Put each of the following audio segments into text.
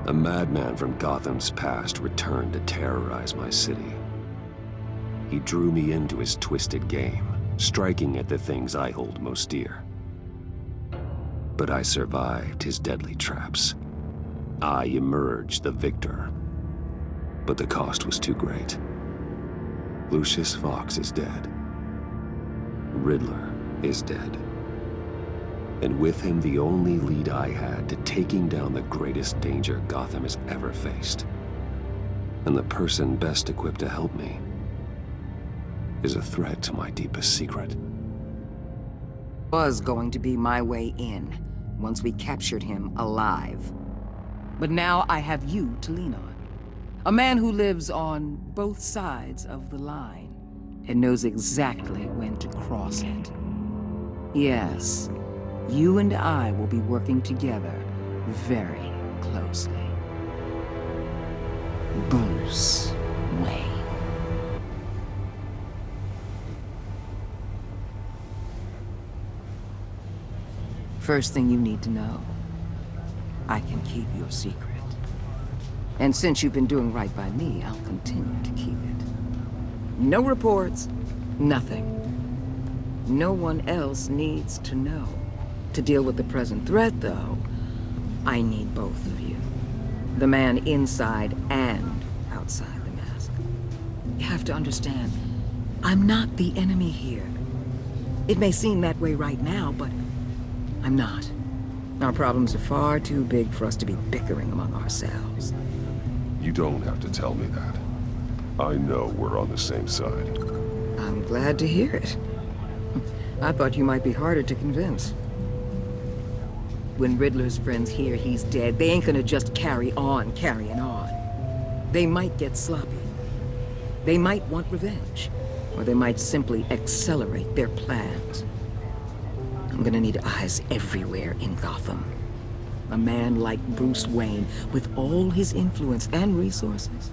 A madman from Gotham's past returned to terrorize my city. He drew me into his twisted game, striking at the things I hold most dear. But I survived his deadly traps. I emerged the victor. But the cost was too great. Lucius Fox is dead. Riddler is dead. And with him, the only lead I had to taking down the greatest danger Gotham has ever faced. And the person best equipped to help me is a threat to my deepest secret. Was going to be my way in, once we captured him alive. But now I have you to lean on. A man who lives on both sides of the line and knows exactly when to cross it. Yes, you and I will be working together very closely. Bruce Wayne. First thing you need to know, I can keep your secret. And since you've been doing right by me, I'll continue to keep it. No reports, nothing. No one else needs to know. To deal with the present threat, though, I need both of you. The man inside and outside the mask. You have to understand, I'm not the enemy here. It may seem that way right now, but I'm not. Our problems are far too big for us to be bickering among ourselves. You don't have to tell me that. I know we're on the same side. I'm glad to hear it. I thought you might be harder to convince. When Riddler's friends hear he's dead, they ain't gonna just carry on carrying on. They might get sloppy. They might want revenge. Or they might simply accelerate their plans. I'm gonna need eyes everywhere in Gotham. A man like Bruce Wayne, with all his influence and resources,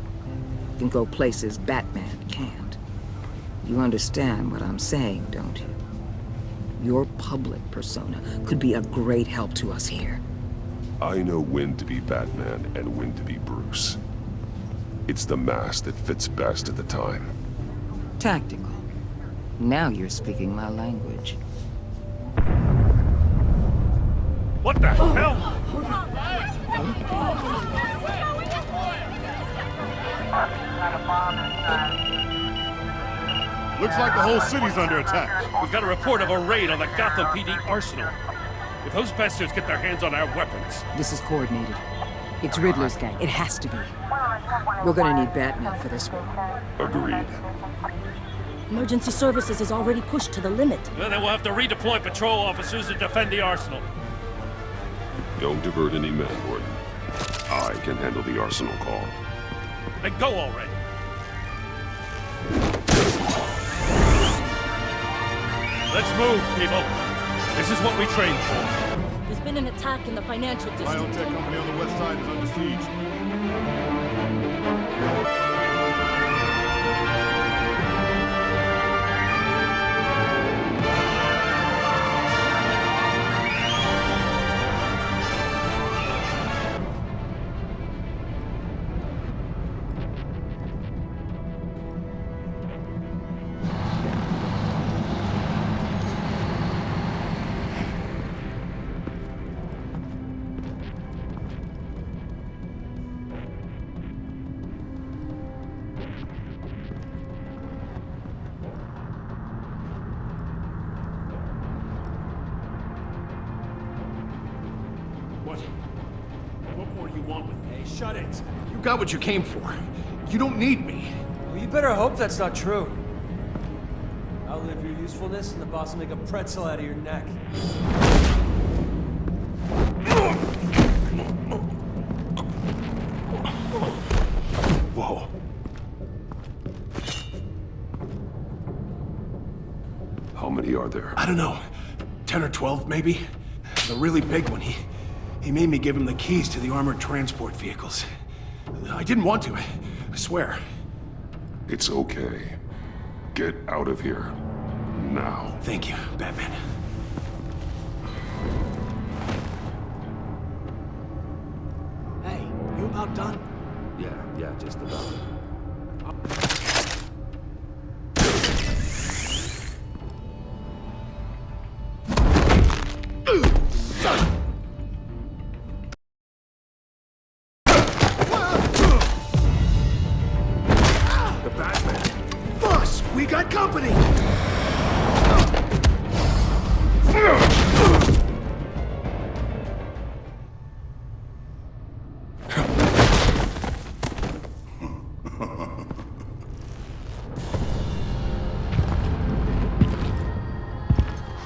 can go places Batman can't. You understand what I'm saying, don't you? Your public persona could be a great help to us here. I know when to be Batman and when to be Bruce. It's the mask that fits best at the time. Tactical. Now you're speaking my language. What the hell? Looks like the whole city's under attack. We've got a report of a raid on the Gotham PD arsenal. If those bastards get their hands on our weapons... This is coordinated. It's Riddler's gang. It has to be. We're gonna need Batman for this one. Agreed. Emergency services is already pushed to the limit. Well, then we'll have to redeploy patrol officers to defend the arsenal. Don't divert any men, Gordon. I can handle the arsenal call. Then go already. Let's move, people. This is what we trained for. There's been an attack in the financial district. Biotech company on the west side is under siege. What more do you want with me? Hey, shut it. You got what you came for. You don't need me. Well, you better hope that's not true. I'll live your usefulness, and the boss will make a pretzel out of your neck. Whoa. How many are there? I don't know. 10 or 12, maybe? The really big one, he made me give him the keys to the armored transport vehicles. I didn't want to, I swear. It's okay. Get out of here. Now. Thank you, Batman. Hey, you Yeah, just about. The Batman! Boss, we got company!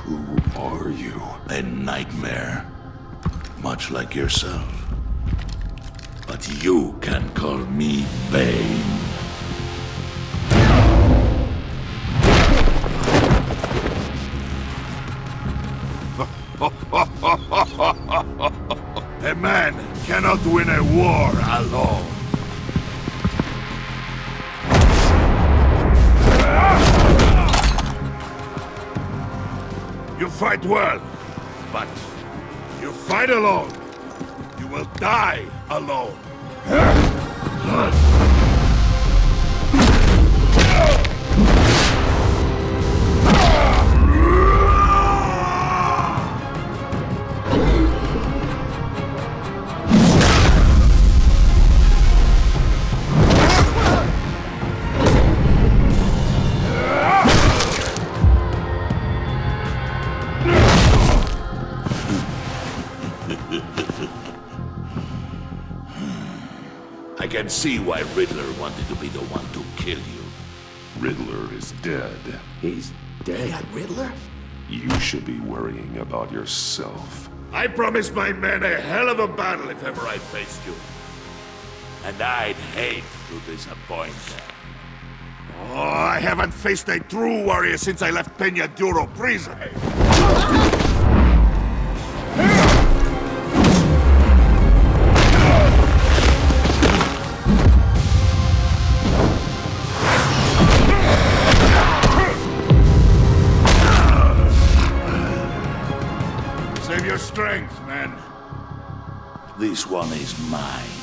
Who are you? A nightmare, much like yourself. But you can call me Bane. A man cannot win a war alone. You fight well, but you fight alone. You will die alone. I can see why Riddler wanted to be the one to kill you. Riddler is dead. He's dead. Riddler? You should be worrying about yourself. I promised my men a hell of a battle if ever I faced you. And I'd hate to disappoint them. Oh, I haven't faced a true warrior since I left Peña Duro prison. Save your strength, man. This one is mine.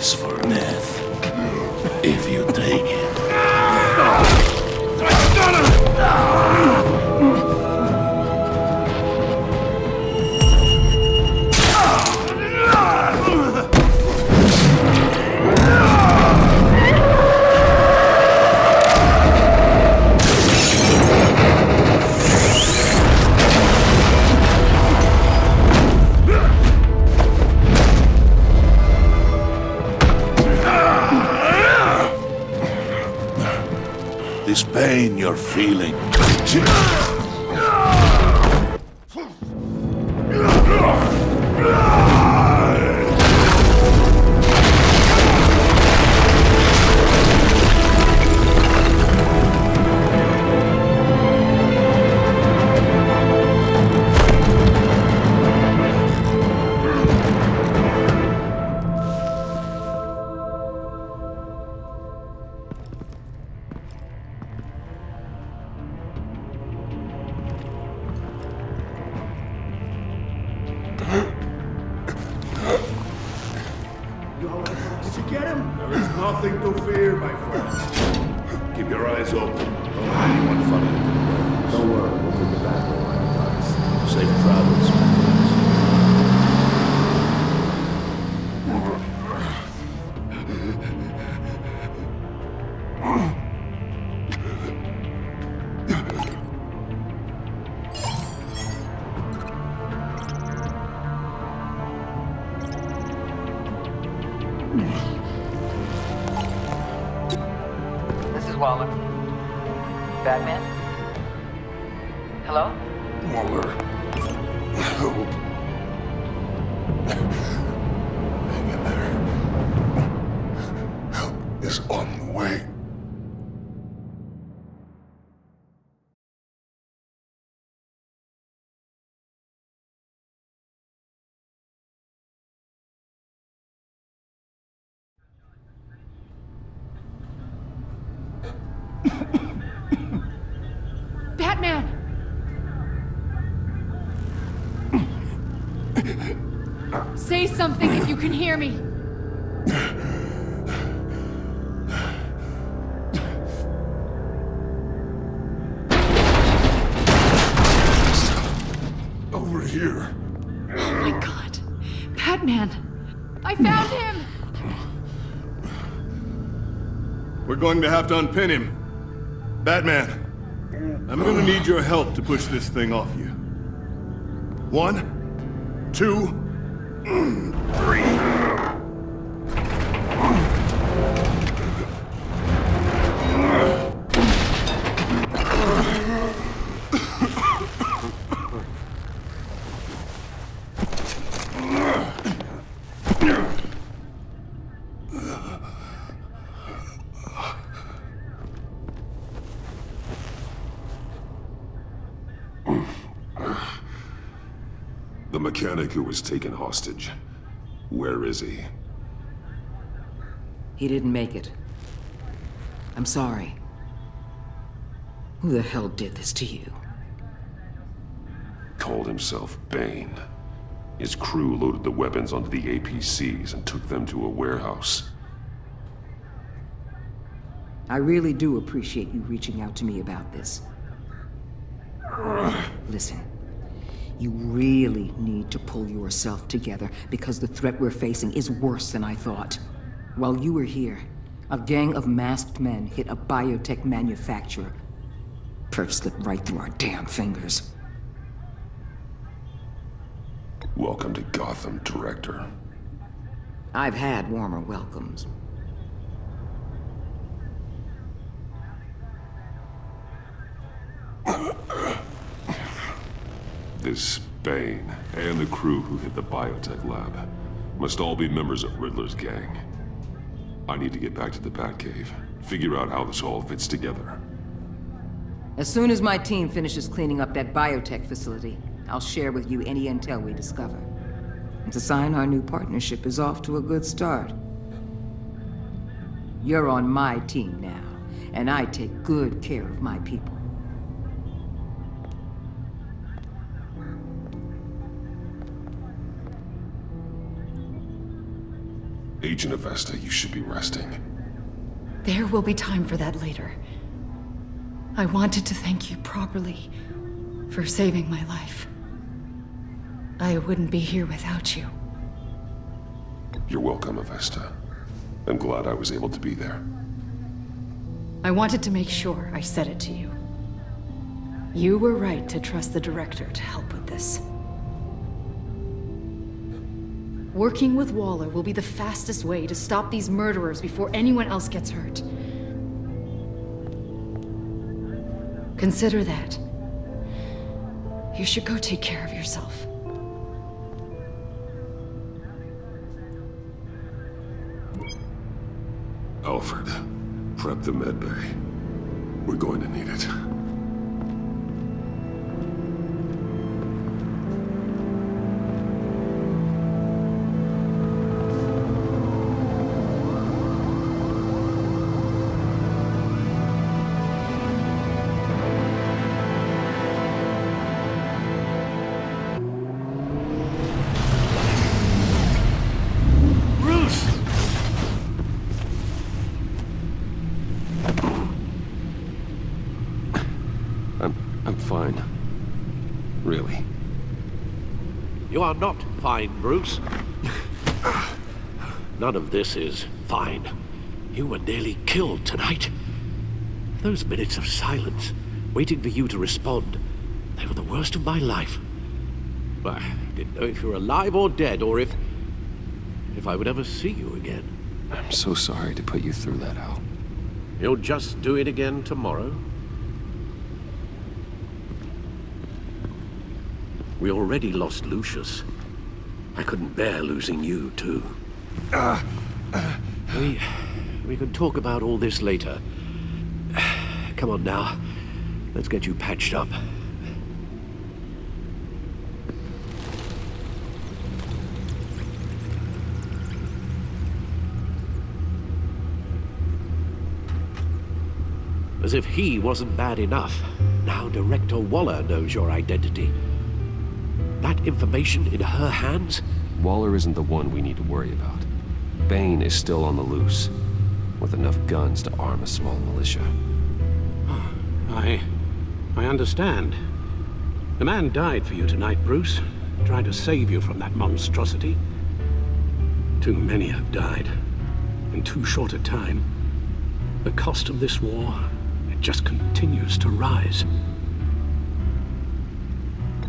For death, if you take it. This pain you're feeling. Did you get him? There is nothing to fear, my friend. Keep your eyes open. Don't let anyone follow you. Don't worry, we'll take the back road when it comes. Safe travels, my friends. This is Waller. Batman? Hello? Waller, Help. Hang in there. Help is on the way. Batman! Say something if you can hear me. Over here. Oh my god. Batman! I found him! We're going to have to unpin him. Batman, I'm gonna need your help to push this thing off you. 1, 2, 3. The mechanic who was taken hostage. Where is he? He didn't make it. I'm sorry. Who the hell did this to you? Called himself Bane. His crew loaded the weapons onto the APCs and took them to a warehouse. I really do appreciate you reaching out to me about this. Listen, you really need to pull yourself together because the threat we're facing is worse than I thought. While you were here, a gang of masked men hit a biotech manufacturer. Perf slipped right through our damn fingers. Welcome to Gotham, Director. I've had warmer welcomes. This Bane and the crew who hit the biotech lab must all be members of Riddler's gang. I need to get back to the Batcave, figure out how this all fits together. As soon as my team finishes cleaning up that biotech facility, I'll share with you any intel we discover. It's a sign our new partnership is off to a good start. You're on my team now, and I take good care of my people. Agent Avesta, you should be resting. There will be time for that later. I wanted to thank you properly for saving my life. I wouldn't be here without you. You're welcome, Avesta. I'm glad I was able to be there. I wanted to make sure I said it to you. You were right to trust the director to help with this. Working with Waller will be the fastest way to stop these murderers before anyone else gets hurt. Consider that. You should go take care of yourself. Alfred, prep the med bay. We're going to need it. I'm fine. Really. You are not fine, Bruce. None of this is fine. You were nearly killed tonight. Those minutes of silence, waiting for you to respond, they were the worst of my life. I didn't know if you were alive or dead, or if I would ever see you again. I'm so sorry to put you through that, Al. You'll just do it again tomorrow? We already lost Lucius. I couldn't bear losing you, too. We can talk about all this later. Come on now. Let's get you patched up. As if he wasn't bad enough, now Director Waller knows your identity. That information in her hands? Waller isn't the one we need to worry about. Bane is still on the loose, with enough guns to arm a small militia. I understand. The man died for you tonight, Bruce. Trying to save you from that monstrosity. Too many have died. In too short a time. The cost of this war, it just continues to rise.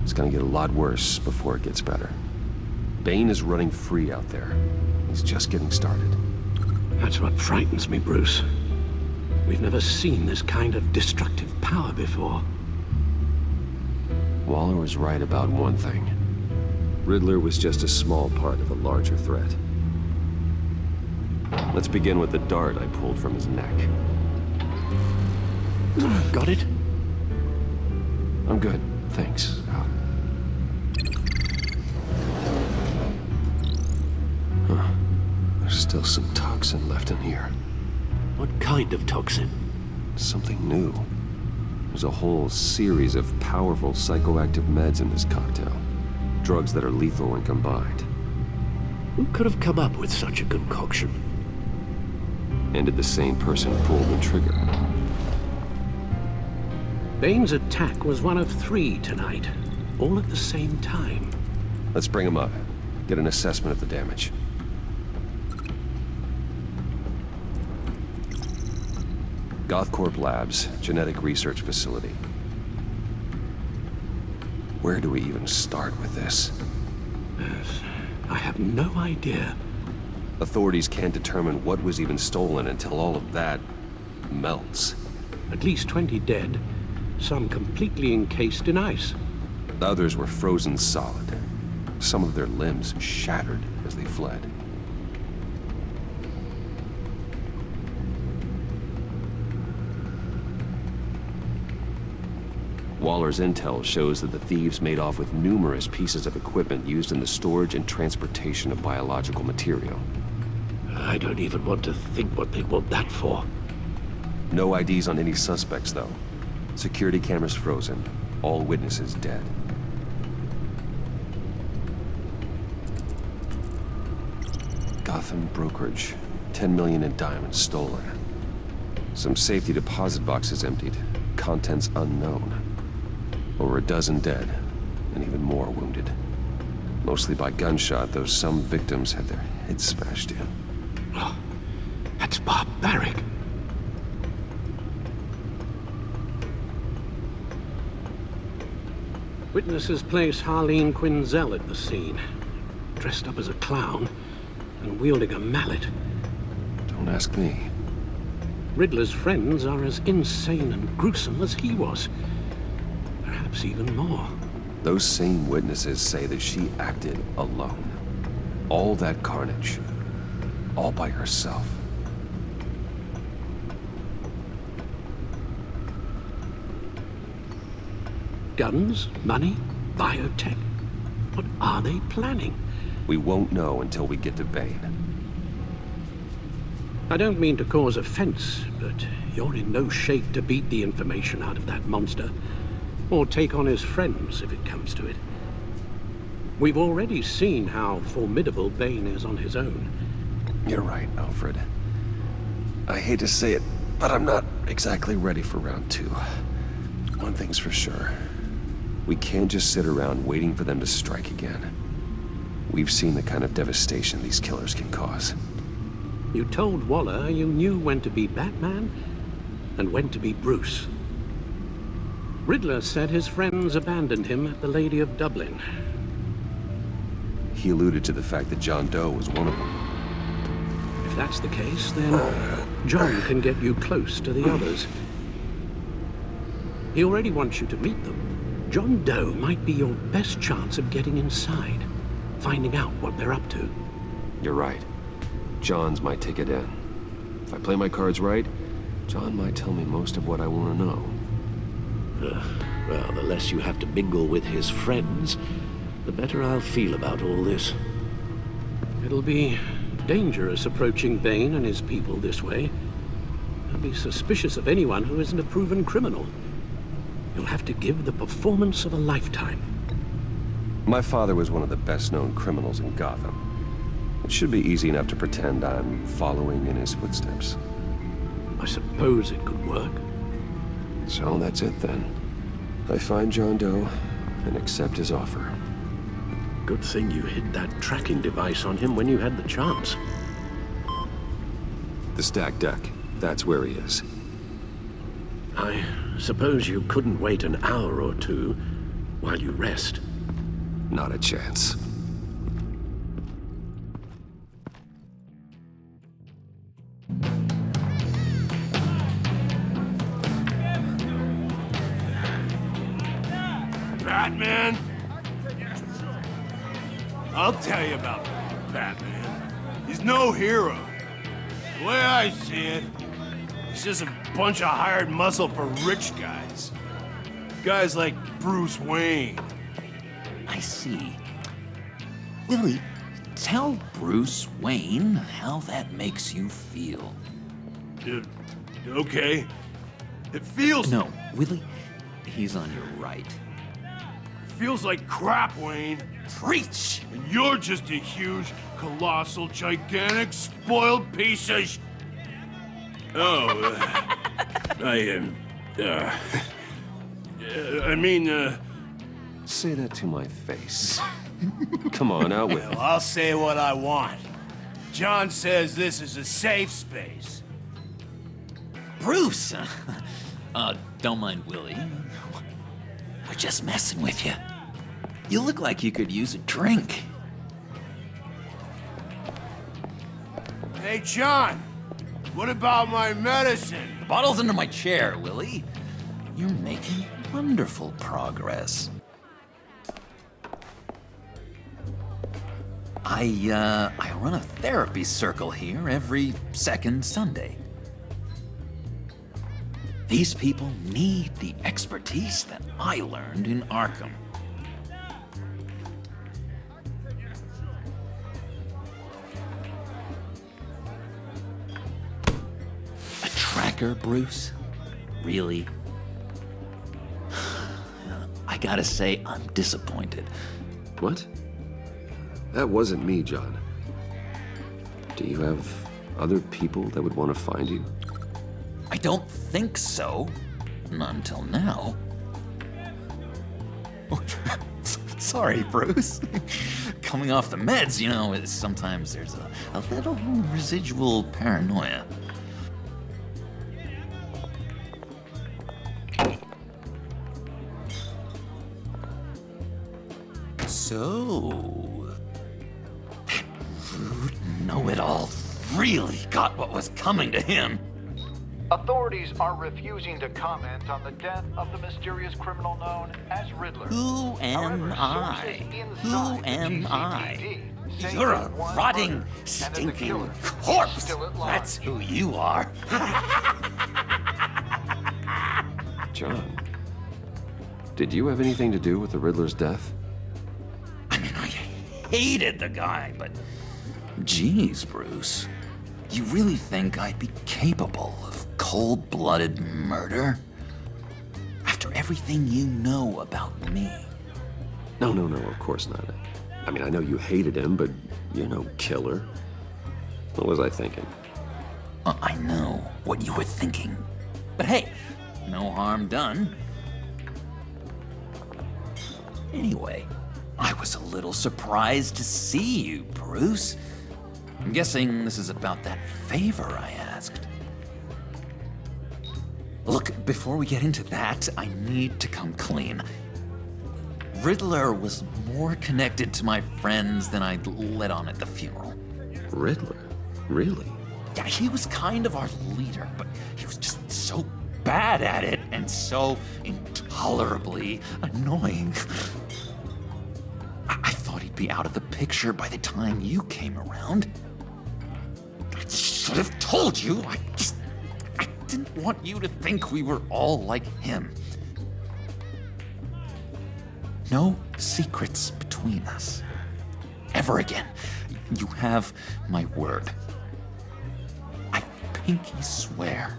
It's gonna get a lot worse before it gets better. Bane is running free out there. He's just getting started. That's what frightens me, Bruce. We've never seen this kind of destructive power before. Waller was right about one thing. Riddler was just a small part of a larger threat. Let's begin with the dart I pulled from his neck. Got it? I'm good, thanks. Huh. There's still some toxin left in here. What kind of toxin? Something new. There's a whole series of powerful psychoactive meds in this cocktail. Drugs that are lethal when combined. Who could have come up with such a concoction? And did the same person pull the trigger? Bane's attack was one of 3 tonight, all at the same time. Let's bring him up. Get an assessment of the damage. Gothcorp Labs, genetic research facility. Where do we even start with this? Yes, I have no idea. Authorities can't determine what was even stolen until all of that melts. At least 20 dead, some completely encased in ice. The others were frozen solid. Some of their limbs shattered as they fled. Waller's intel shows that the thieves made off with numerous pieces of equipment used in the storage and transportation of biological material. I don't even want to think what they'd want that for. No IDs on any suspects, though. Security cameras frozen. All witnesses dead. Gotham brokerage. 10 million in diamonds stolen. Some safety deposit boxes emptied. Contents unknown. Over a dozen dead, and even more wounded. Mostly by gunshot, though some victims had their heads smashed in. Oh, that's barbaric. Witnesses place Harleen Quinzel at the scene, dressed up as a clown and wielding a mallet. Don't ask me. Riddler's friends are as insane and gruesome as he was. Perhaps even more. Those same witnesses say that she acted alone. All that carnage. All by herself. Guns, money, biotech. What are they planning? We won't know until we get to Bane. I don't mean to cause offense, but you're in no shape to beat the information out of that monster. Or take on his friends, if it comes to it. We've already seen how formidable Bane is on his own. You're right, Alfred. I hate to say it, but I'm not exactly ready for round 2. One thing's for sure. We can't just sit around waiting for them to strike again. We've seen the kind of devastation these killers can cause. You told Waller you knew when to be Batman and when to be Bruce. Riddler said his friends abandoned him at the Lady of Dublin. He alluded to the fact that John Doe was one of them. If that's the case, then John can get you close to the others. He already wants you to meet them. John Doe might be your best chance of getting inside, finding out what they're up to. You're right. John's my ticket in. If I play my cards right, John might tell me most of what I want to know. Well, the less you have to mingle with his friends, the better I'll feel about all this. It'll be dangerous approaching Bane and his people this way. They'll be suspicious of anyone who isn't a proven criminal. You'll have to give the performance of a lifetime. My father was one of the best-known criminals in Gotham. It should be easy enough to pretend I'm following in his footsteps. I suppose it could work. So that's it then. I find John Doe and accept his offer. Good thing you hid that tracking device on him when you had the chance. The stacked deck. That's where he is. I suppose you couldn't wait an hour or two while you rest. Not a chance. Batman? I'll tell you about Batman. He's no hero. The way I see it, he's just a bunch of hired muscle for rich guys. Guys like Bruce Wayne. I see. Willie, tell Bruce Wayne how that makes you feel. Okay. It feels... No, Willie, he's on your right. It feels like crap, Wayne. Preach! And you're just a huge, colossal, gigantic, spoiled piece of Say that to my face. Come on, out with it. Well, I'll say what I want. John says this is a safe space. Bruce! Don't mind Willie. We're just messing with you. You look like you could use a drink. Hey, John! What about my medicine? The bottle's under my chair, Willie. You're making wonderful progress. I run a therapy circle here every second Sunday. These people need the expertise that I learned in Arkham. A tracker, Bruce? Really? I gotta say, I'm disappointed. What? That wasn't me, John. Do you have other people that would want to find you? I don't think so. Not until now. Sorry, Bruce. Coming off the meds, you know, sometimes there's a little residual paranoia. So, that rude know-it-all really got what was coming to him. Authorities are refusing to comment on the death of the mysterious criminal known as Riddler. Who am I? Who am I? You're a rotting, stinking corpse! That's who you are. John, did you have anything to do with the Riddler's death? I mean, I hated the guy, but... Geez, Bruce. You really think I'd be capable of cold-blooded murder? After everything you know about me? No, of course not. I mean, I know you hated him, but you're no killer. What was I thinking? I know what you were thinking. But hey, no harm done. Anyway, I was a little surprised to see you, Bruce. I'm guessing this is about that favor I asked. Look, before we get into that, I need to come clean. Riddler was more connected to my friends than I'd let on at the funeral. Riddler? Really? Yeah, he was kind of our leader, but he was just so bad at it. and so intolerably annoying. I thought he'd be out of the picture by the time you came around. I should have told you. I didn't want you to think we were all like him. No secrets between us. Ever again. You have my word. I pinky swear.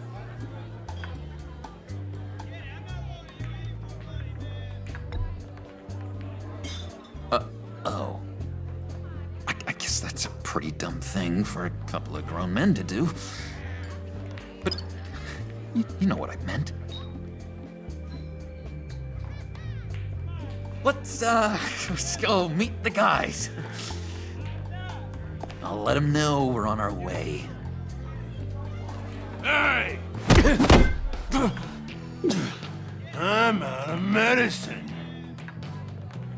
Oh. I guess that's a pretty dumb thing for a couple of grown men to do. But you know what I meant. Let's go meet the guys. I'll let them know we're on our way. Hey! I'm out of medicine.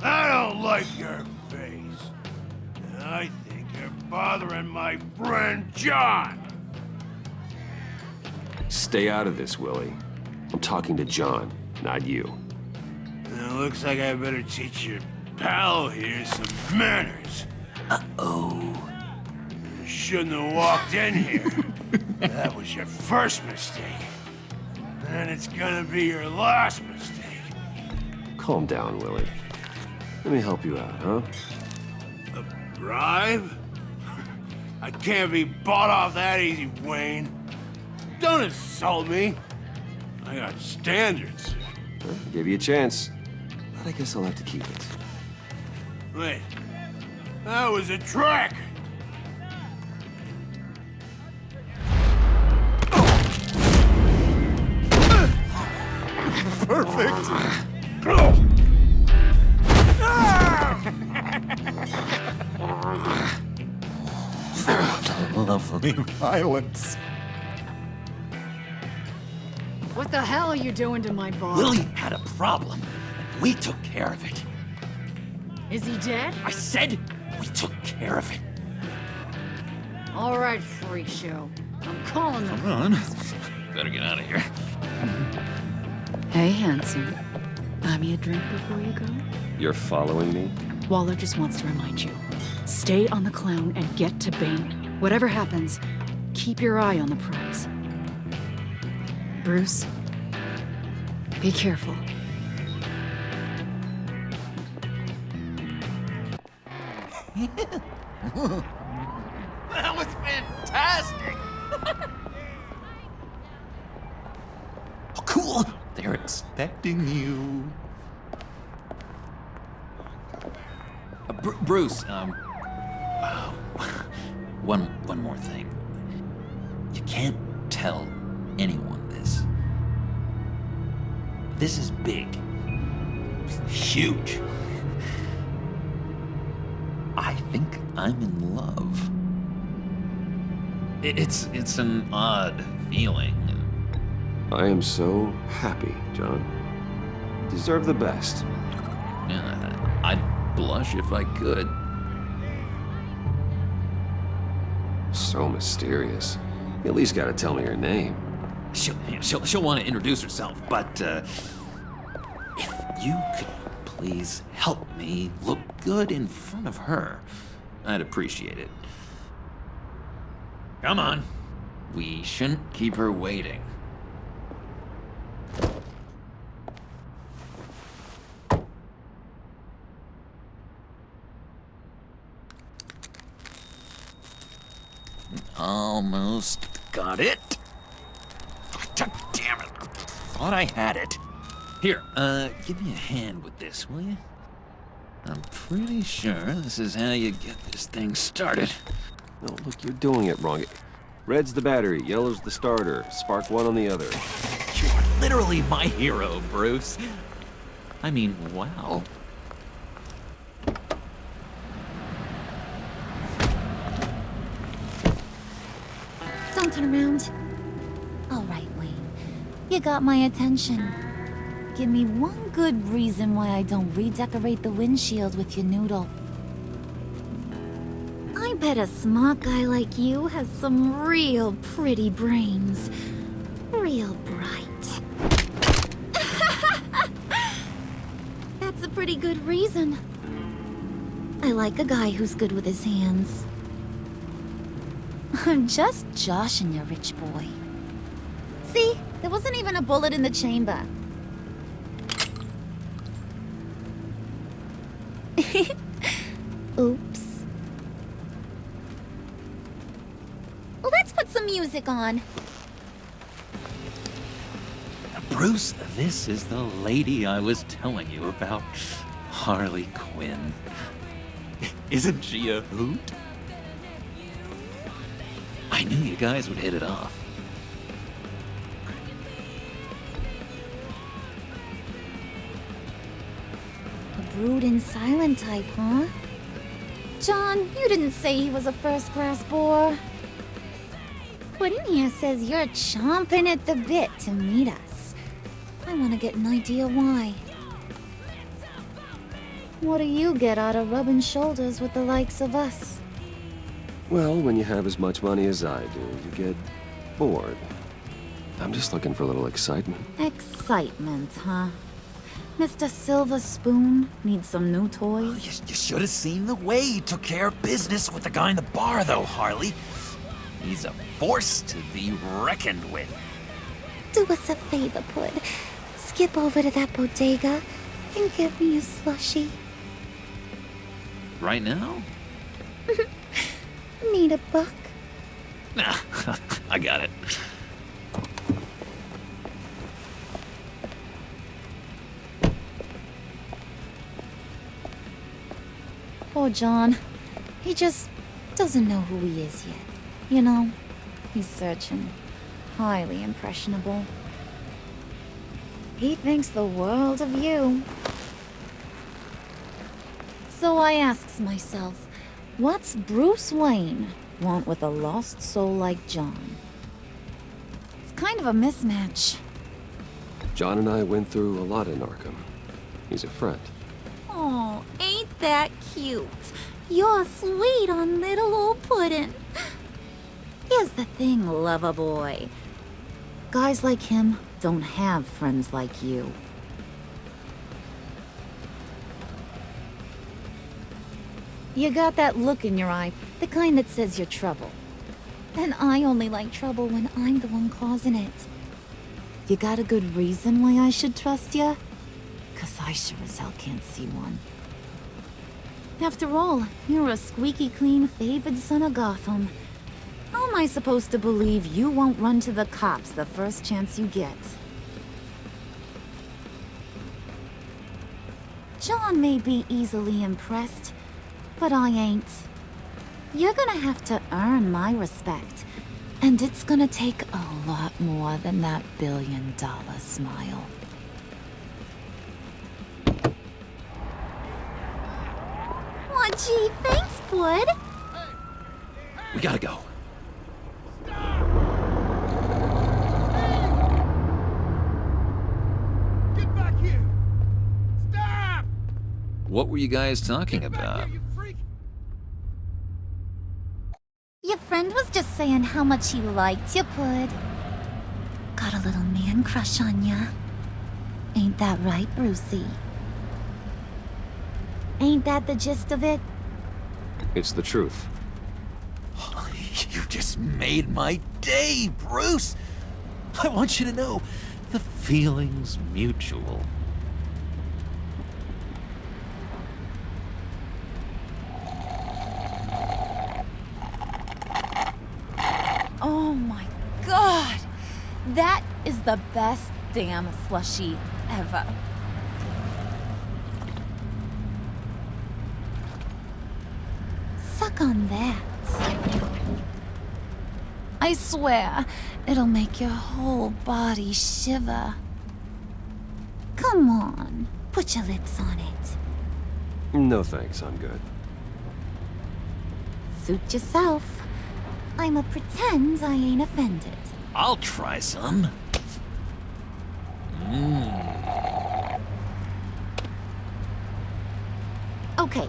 I don't like your face. I think you're bothering my friend John. Stay out of this, Willie. I'm talking to John, not you. It looks like I better teach your pal here some manners. Uh-oh. You shouldn't have walked in here. That was your first mistake. And it's gonna be your last mistake. Calm down, Willie. Let me help you out, huh? A bribe? I can't be bought off that easy, Wayne. Don't insult me. I got standards. I'll give you a chance. But I guess I'll have to keep it. Wait. That was a trick! Perfect! Lovely violence. What the hell are you doing to my bar? Willie had a problem. We took care of it. Is he dead? I said we took care of it. All right, freak show. I'm calling the... Come on. Better get out of here. Hey, handsome. Buy me a drink before you go? You're following me? Waller just wants to remind you. Stay on the clown and get to Bane. Whatever happens, keep your eye on the prize. Bruce, be careful. That was fantastic! Oh, cool! They're expecting you. Bruce, one more thing. You can't tell anyone this. This is big. Huge. I think I'm in love. It's an odd feeling. I am so happy, John. You deserve the best. Yeah, I'd blush if I could. So mysterious. You at least gotta tell me her name. She'll want to introduce herself, but if you could please help me look good in front of her, I'd appreciate it. Come on. We shouldn't keep her waiting. Almost got it. Damn it. Thought I had it. Here, give me a hand with this, will you? I'm pretty sure this is how you get this thing started. No, look, you're doing it wrong. Red's the battery, yellow's the starter. Spark one on the other. You are literally my hero, Bruce. I mean, wow. Don't turn around. All right, Wayne. You got my attention. Give me one good reason why I don't redecorate the windshield with your noodle. I bet a smart guy like you has some real pretty brains. Real bright. pretty good reason. I like a guy who's good with his hands. I'm just joshing you, rich boy. See? There wasn't even a bullet in the chamber. Oops. Let's put some music on. Bruce, this is the lady I was telling you about. Harley Quinn. Isn't she a hoot? I knew you guys would hit it off. A brooding, silent type, huh? John, you didn't say he was a first-class bore. Puddin' here says you're chomping at the bit to meet us. I want to get an idea why. What do you get out of rubbing shoulders with the likes of us? Well, when you have as much money as I do, you get bored. I'm just looking for a little excitement. Excitement, huh? Mr. Silver Spoon needs some new toys? You should have seen the way he took care of business with the guy in the bar, though, Harley. He's a force to be reckoned with. Do us a favor, Pud. Skip over to that bodega and get me a slushie. Right now? Need a buck? Nah, I got it. Poor John. He just doesn't know who he is yet. You know, he's searching. Highly impressionable. He thinks the world of you. So I asks myself, what's Bruce Wayne want with a lost soul like John? It's kind of a mismatch. John and I went through a lot in Arkham. He's a friend. Oh, ain't that cute? You're sweet on little old Puddin'. Here's the thing, lover boy. Guys like him don't have friends like you. You got that look in your eye, the kind that says you're trouble. And I only like trouble when I'm the one causing it. You got a good reason why I should trust you? 'Cause I sure as hell can't see one. After all, you're a squeaky clean favored son of Gotham. How am I supposed to believe you won't run to the cops the first chance you get? John may be easily impressed, but I ain't. You're gonna have to earn my respect, and it's gonna take a lot more than that billion-dollar smile. Aw, gee, thanks, Bud. We gotta go. Get back here! Stop! What were you guys talking about? Your friend was just saying how much he liked you, Bud. Got a little man crush on ya. Ain't that right, Brucey? Ain't that the gist of it? It's the truth. You just made my day, Bruce! I want you to know, the feeling's mutual. Oh my god! That is the best damn slushie ever. Suck on that. I swear, it'll make your whole body shiver. Come on, put your lips on it. No thanks, I'm good. Suit yourself. I'ma pretend I ain't offended. I'll try some. Okay,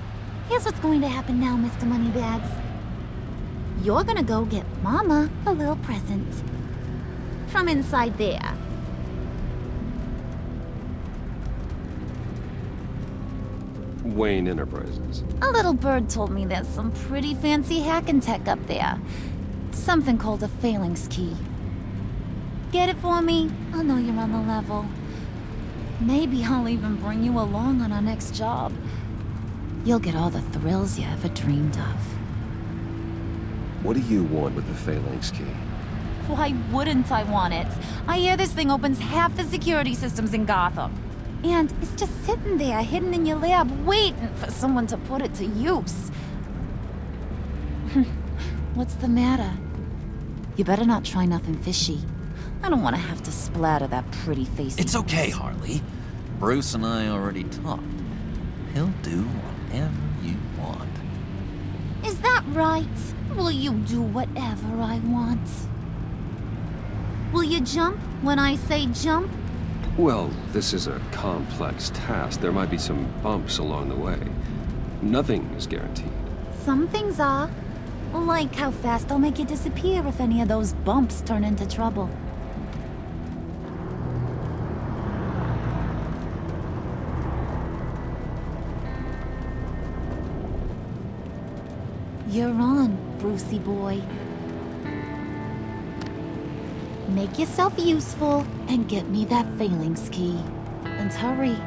here's what's going to happen now, Mr. Moneybags. You're gonna go get Mama a little present. From inside there. Wayne Enterprises. A little bird told me there's some pretty fancy hacking tech up there. Something called a phalanx key. Get it for me? I'll know you're on the level. Maybe I'll even bring you along on our next job. You'll get all the thrills you ever dreamed of. What do you want with the phalanx key? Why wouldn't I want it? I hear this thing opens half the security systems in Gotham. And it's just sitting there, hidden in your lab, waiting for someone to put it to use. What's the matter? You better not try nothing fishy. I don't want to have to splatter that pretty face. It's okay, Harley. Bruce and I already talked. He'll do whatever you want. Is that right? Will you do whatever I want? Will you jump when I say jump? Well, this is a complex task. There might be some bumps along the way. Nothing is guaranteed. Some things are. Like how fast I'll make you disappear if any of those bumps turn into trouble. You're on, Brucey boy. Make yourself useful and get me that phalanx key. And hurry.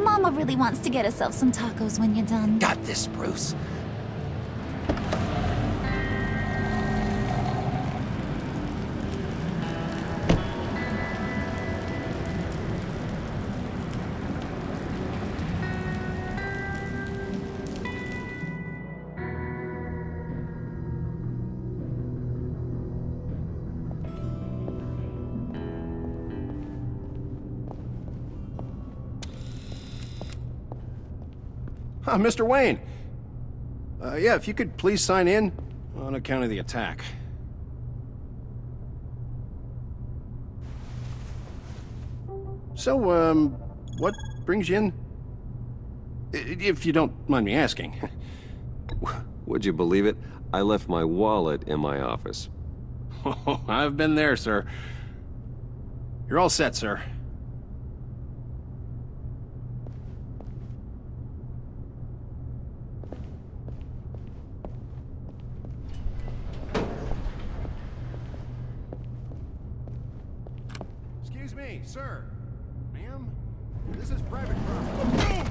Mama really wants to get herself some tacos when you're done. Got this, Bruce. Mr. Wayne. Yeah, if you could please sign in on account of the attack. So, what brings you in? If you don't mind me asking. Would you believe it? I left my wallet in my office. Oh, I've been there, sir. You're all set, sir. Excuse me, sir. Ma'am, this is private property.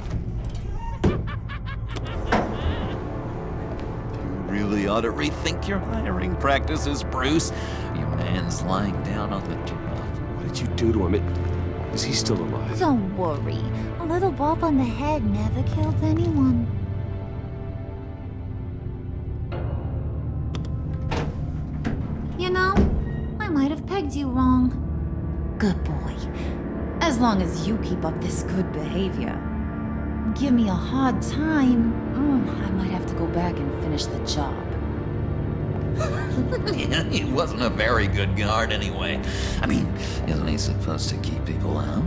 Really ought to rethink your hiring practices, Bruce. Your man's lying down on the turf. What did you do to him? Is he still alive? Don't worry. A little bump on the head never killed anyone. You know, I might have pegged you wrong. Good boy. As long as you keep up this good behavior. Give me a hard time, I might have to go back and finish the job. Yeah, he wasn't a very good guard anyway. I mean, isn't he supposed to keep people out?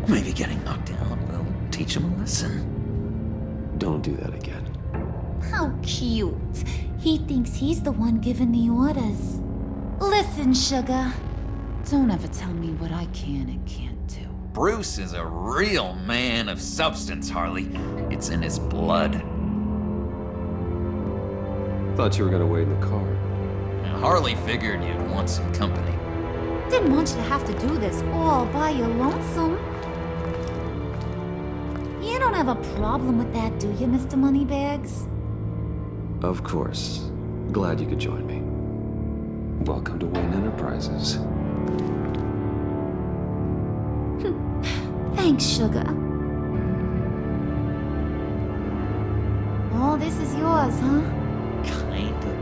Maybe getting knocked out will teach him a lesson. Don't do that again. How cute. He thinks he's the one giving the orders. Listen, sugar. Don't ever tell me what I can and can't do. Bruce is a real man of substance, Harley. It's in his blood. Thought you were gonna wait in the car. Now, Harley figured you'd want some company. Didn't want you to have to do this all by your lonesome. You don't have a problem with that, do you, Mr. Moneybags? Of course. Glad you could join me. Welcome to Wayne Enterprises. Thanks, sugar. Oh, this is yours, huh? Kind of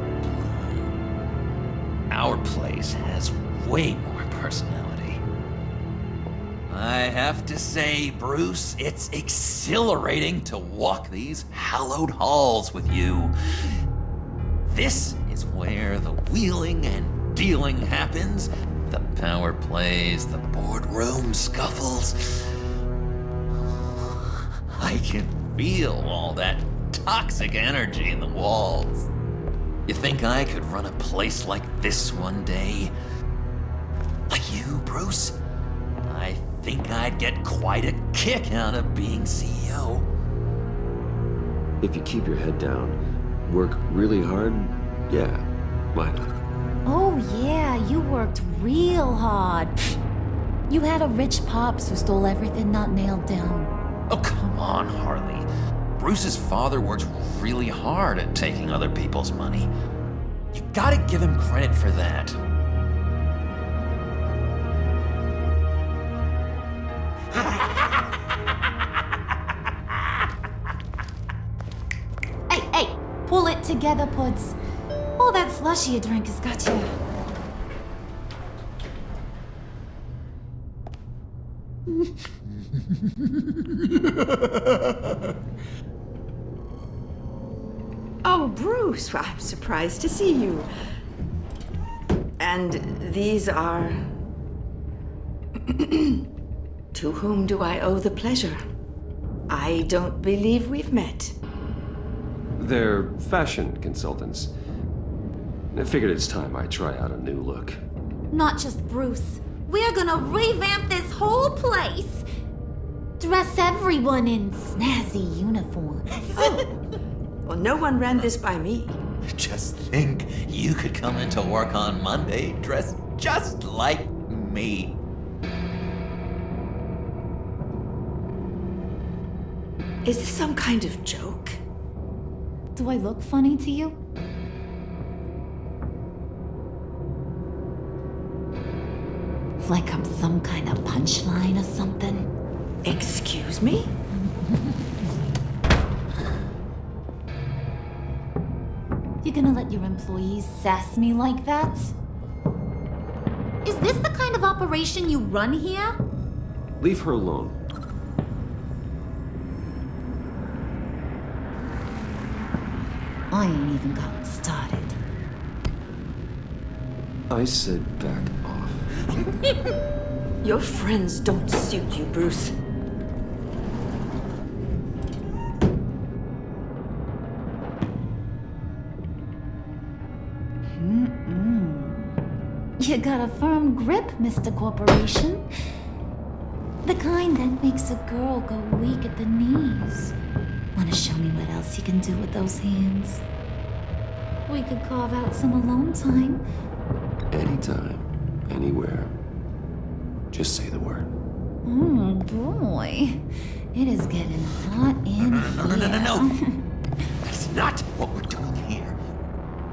blue. Our place has way more personality. I have to say, Bruce, it's exhilarating to walk these hallowed halls with you. This is where the wheeling and dealing happens, the power plays, the boardroom scuffles. I can feel all that toxic energy in the walls. You think I could run a place like this one day? Like you, Bruce? I think I'd get quite a kick out of being CEO. If you keep your head down, work really hard, yeah, why not? Oh yeah, you worked real hard. You had a rich pops who stole everything not nailed down. Oh, come on, Harley. Bruce's father worked really hard at taking other people's money. You gotta give him credit for that. Hey, pull it together, Puds. All that slushy you drink has got you. Oh, Bruce, I'm surprised to see you. And these are... To whom do I owe the pleasure? I don't believe we've met. They're fashion consultants. I figured it's time I try out a new look. Not just Bruce. We're gonna revamp this whole place. Dress everyone in snazzy uniforms. Oh, well, no one ran this by me. Just think, you could come into work on Monday dressed just like me. Is this some kind of joke? Do I look funny to you? Like I'm some kind of punchline or something? Excuse me? You gonna let your employees sass me like that? Is this the kind of operation you run here? Leave her alone. I ain't even gotten started. I said back off. Your friends don't suit you, Bruce. You got a firm grip, Mr. Corporation. The kind that makes a girl go weak at the knees. Wanna show me what else you can do with those hands? We could carve out some alone time. Anytime, anywhere. Just say the word. Oh boy. It is getting hot in here. No. That's not what we're doing here.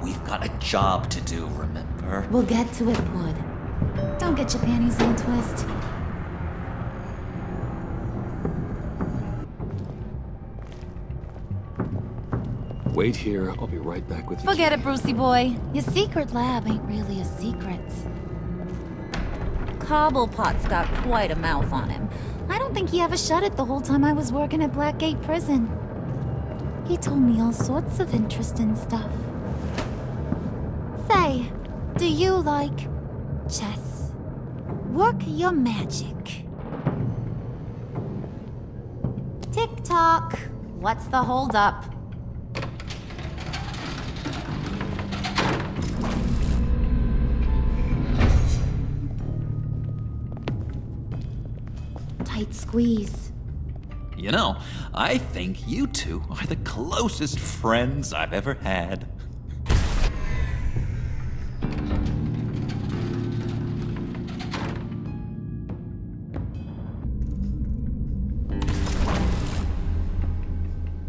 We've got a job to do, remember? We'll get to it, Wood. Don't get your panties in a twist. Wait here, I'll be right back with you. Forget it, Brucey boy. Your secret lab ain't really a secret. Cobblepot's got quite a mouth on him. I don't think he ever shut it the whole time I was working at Blackgate Prison. He told me all sorts of interesting stuff. Say, do you like chess? Work your magic. Tick-tock. What's the holdup? Tight squeeze. You know, I think you two are the closest friends I've ever had.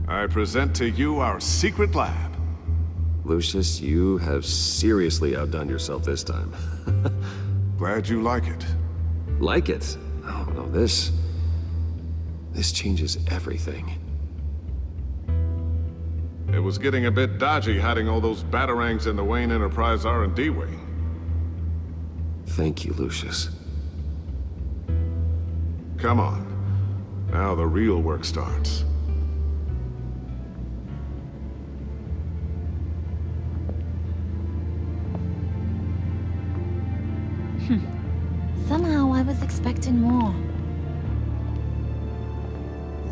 I present to you our secret lab. Lucius, you have seriously outdone yourself this time. Glad you like it. Like it? Oh, no, this changes everything. It was getting a bit dodgy hiding all those batarangs in the Wayne Enterprise R&D wing. Thank you, Lucius. Come on. Now the real work starts. Somehow I was expecting more.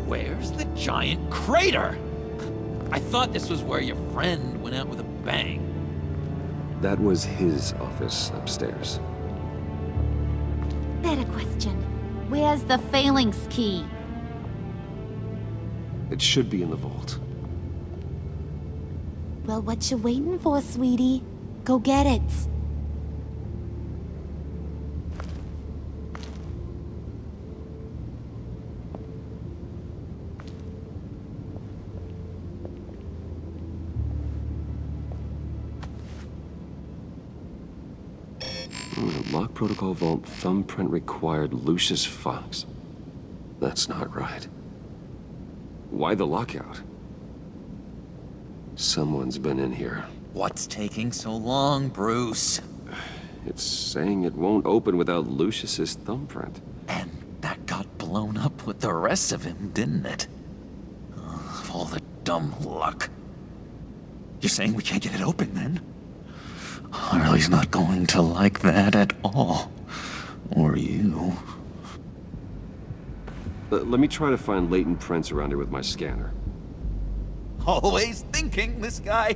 Where's the giant crater? I thought this was where your friend went out with a bang. That was his office upstairs. Better question. Where's the phalanx key? It should be in the vault. Well, what you waiting for, sweetie? Go get it. Lock protocol vault thumbprint required Lucius Fox. That's not right. Why the lockout? Someone's been in here. What's taking so long, Bruce? It's saying it won't open without Lucius's thumbprint. And that got blown up with the rest of him, didn't it? Of all the dumb luck. You're saying we can't get it open, then? Harley's not going to like that at all. Or you. Let me try to find latent prints around here with my scanner. Always thinking, this guy.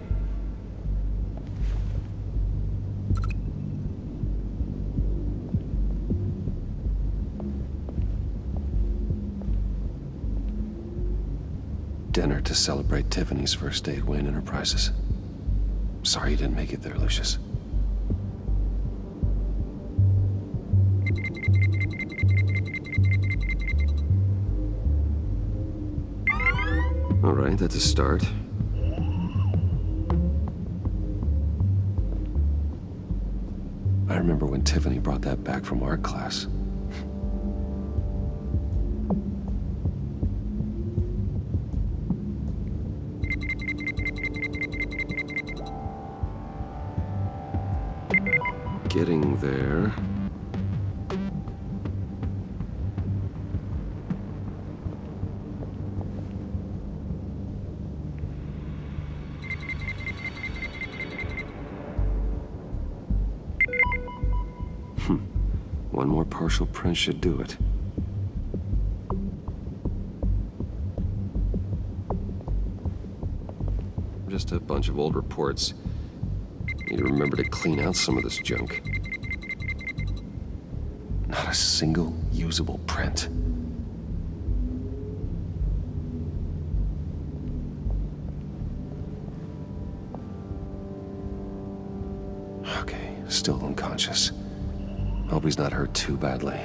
Dinner to celebrate Tiffany's first day at Wayne Enterprises. Sorry you didn't make it there, Lucius. All right, that's a start. I remember when Tiffany brought that back from art class. Getting there. One more partial print should do it. Just a bunch of old reports. Need to remember to clean out some of this junk. Not a single usable print. Okay, still unconscious. Hope he's not hurt too badly.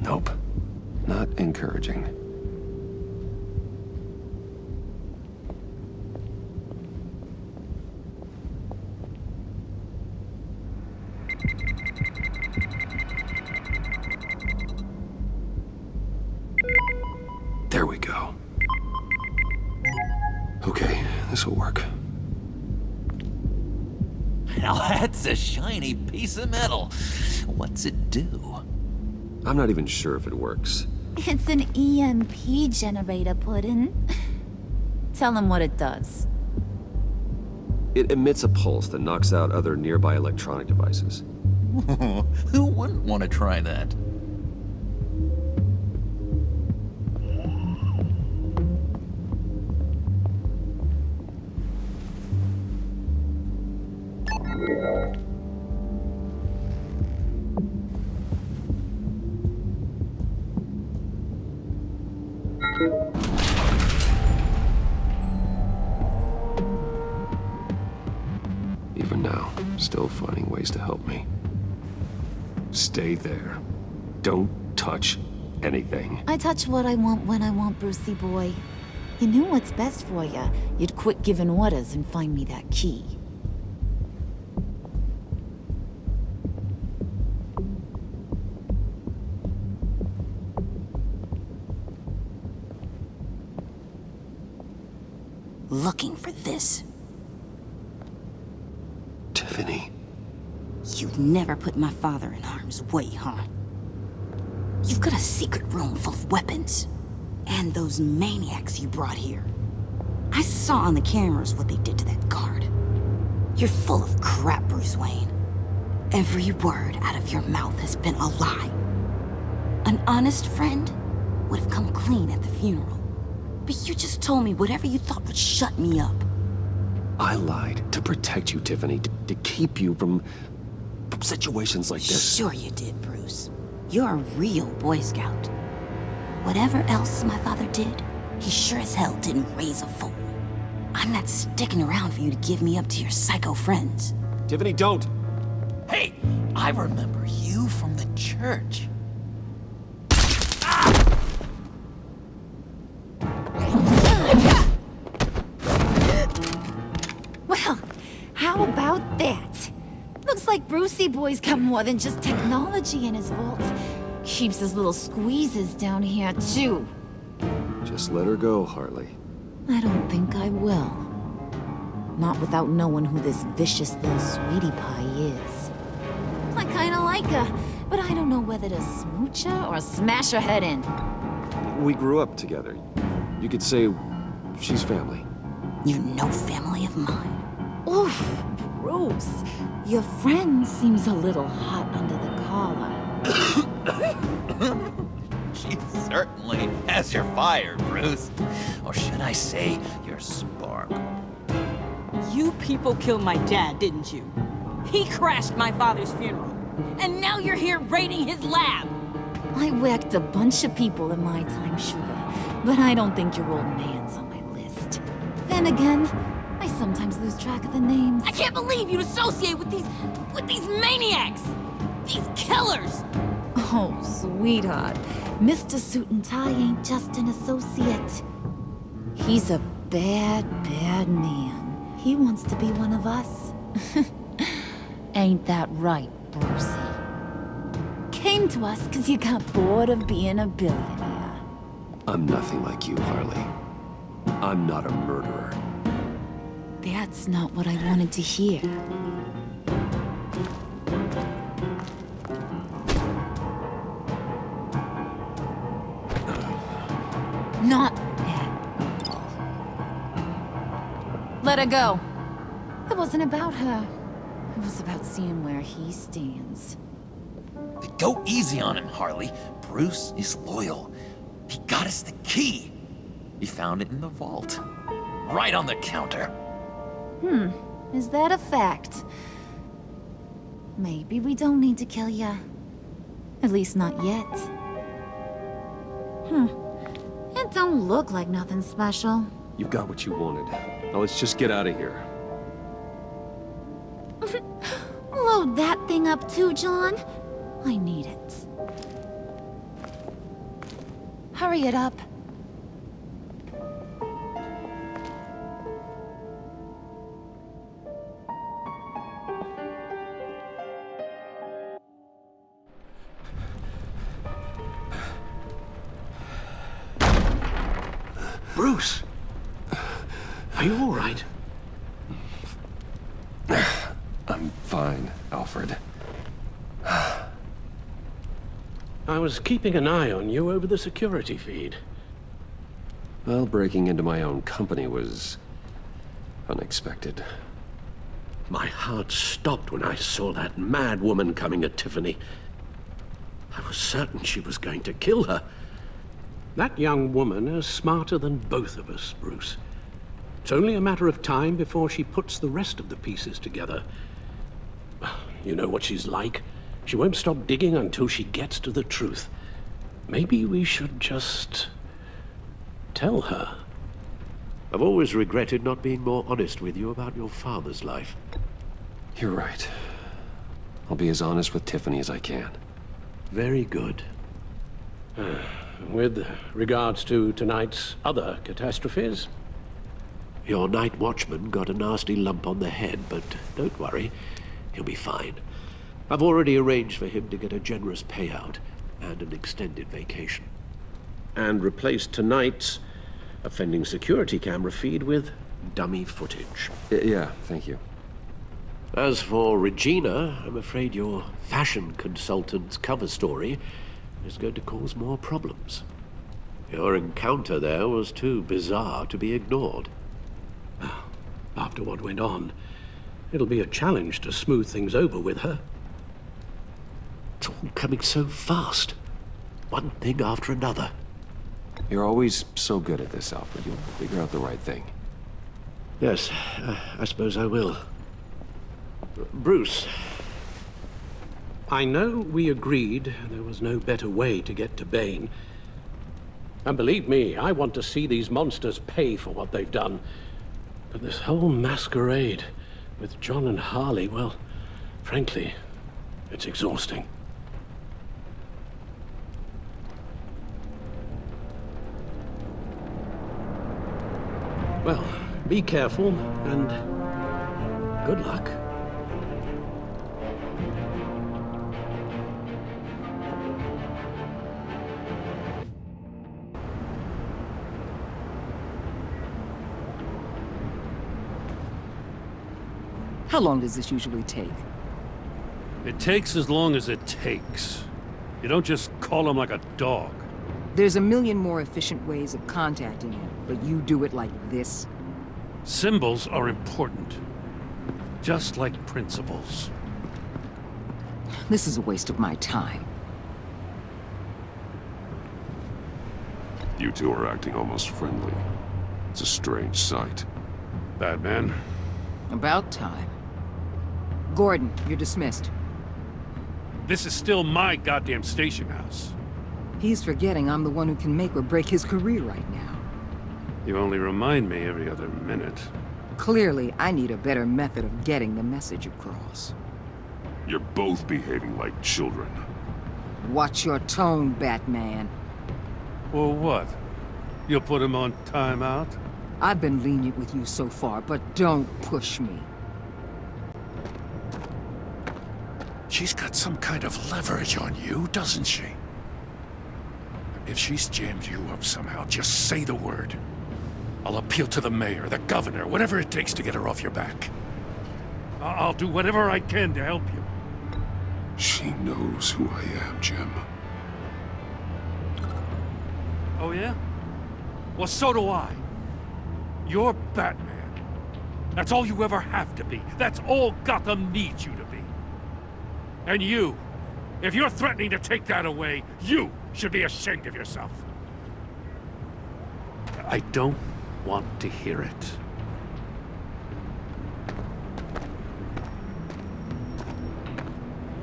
Nope. Not encouraging. There we go. Okay, this'll work. Now that's a shiny piece of metal. What's it do? I'm not even sure if it works. It's an EMP generator, Puddin'. Tell him what it does. It emits a pulse that knocks out other nearby electronic devices. Who wouldn't want to try that? Even now, still finding ways to help me. Stay there. Don't touch anything. I touch what I want when I want, Brucey boy. You knew what's best for you. You'd quit giving orders and find me that key. Looking for this. Tiffany. You'd never put my father in harm's way, huh? You've got a secret room full of weapons. And those maniacs you brought here. I saw on the cameras what they did to that guard. You're full of crap, Bruce Wayne. Every word out of your mouth has been a lie. An honest friend would have come clean at the funeral. But you just told me whatever you thought would shut me up. I lied to protect you, Tiffany, to keep you from situations like this. Sure you did, Bruce. You're a real Boy Scout. Whatever else my father did, he sure as hell didn't raise a fool. I'm not sticking around for you to give me up to your psycho friends. Tiffany, don't! Hey, I remember you from the church. Well, how about that? Looks like Brucey Boy's got more than just technology in his vault. Keeps his little squeezes down here, too. Just let her go, Harley. I don't think I will. Not without knowing who this vicious little sweetie pie is. I kinda like her, but I don't know whether to smooch her or smash her head in. We grew up together. You could say she's family. You're no family of mine. Oof, Bruce. Your friend seems a little hot under the collar. She certainly has your fire, Bruce. Or should I say, your spark. You people killed my dad, didn't you? He crashed my father's funeral. And now you're here raiding his lab. I whacked a bunch of people in my time, sugar. But I don't think your old man's on my list. Then again, I sometimes lose track of the names. I can't believe you'd associate with these maniacs! These killers! Oh, sweetheart. Mr. Suit and Tie ain't just an associate. He's a bad, bad man. He wants to be one of us. Ain't that right, Brucey? Came to us because you got bored of being a billionaire. I'm nothing like you, Harley. I'm not a murderer. That's not what I wanted to hear. Not at all. Let her go. It wasn't about her. It was about seeing where he stands. Go easy on him, Harley. Bruce is loyal. He got us the key. He found it in the vault. Right on the counter. Is that a fact? Maybe we don't need to kill ya. At least not yet. It don't look like nothing special. You got what you wanted. Now let's just get out of here. Load that thing up too, John. I need it. Hurry it up. Bruce! Are you all right? I'm fine, Alfred. I was keeping an eye on you over the security feed. Well, breaking into my own company was unexpected. My heart stopped when I saw that mad woman coming at Tiffany. I was certain she was going to kill her. That young woman is smarter than both of us, Bruce. It's only a matter of time before she puts the rest of the pieces together. You know what she's like. She won't stop digging until she gets to the truth. Maybe we should just tell her. I've always regretted not being more honest with you about your father's life. You're right. I'll be as honest with Tiffany as I can. Very good. With regards to tonight's other catastrophes? Your night watchman got a nasty lump on the head, but don't worry, he'll be fine. I've already arranged for him to get a generous payout and an extended vacation. And replaced tonight's offending security camera feed with dummy footage. Yeah, thank you. As for Regina, I'm afraid your fashion consultant's cover story is going to cause more problems. Your encounter there was too bizarre to be ignored. After what went on, it'll be a challenge to smooth things over with her. It's all coming so fast. One thing after another. You're always so good at this, Alfred. You'll figure out the right thing. Yes, I suppose I will. Bruce, I know we agreed there was no better way to get to Bane. And believe me, I want to see these monsters pay for what they've done. But this whole masquerade with John and Harley, well, frankly, it's exhausting. Well, be careful, and good luck. How long does this usually take? It takes as long as it takes. You don't just call him like a dog. There's a million more efficient ways of contacting him, but you do it like this? Symbols are important. Just like principles. This is a waste of my time. You two are acting almost friendly. It's a strange sight. Batman. About time. Gordon, you're dismissed. This is still my goddamn station house. He's forgetting I'm the one who can make or break his career right now. You only remind me every other minute. Clearly, I need a better method of getting the message across. You're both behaving like children. Watch your tone, Batman. Or what? You'll put him on timeout? I've been lenient with you so far, but don't push me. She's got some kind of leverage on you, doesn't she? If she's jammed you up somehow, just say the word. I'll appeal to the mayor, the governor, whatever it takes to get her off your back. I'll do whatever I can to help you. She knows who I am, Jim. Oh yeah? Well, so do I. You're Batman. That's all you ever have to be. That's all Gotham needs you to be. And you, if you're threatening to take that away, you should be ashamed of yourself. I don't want to hear it.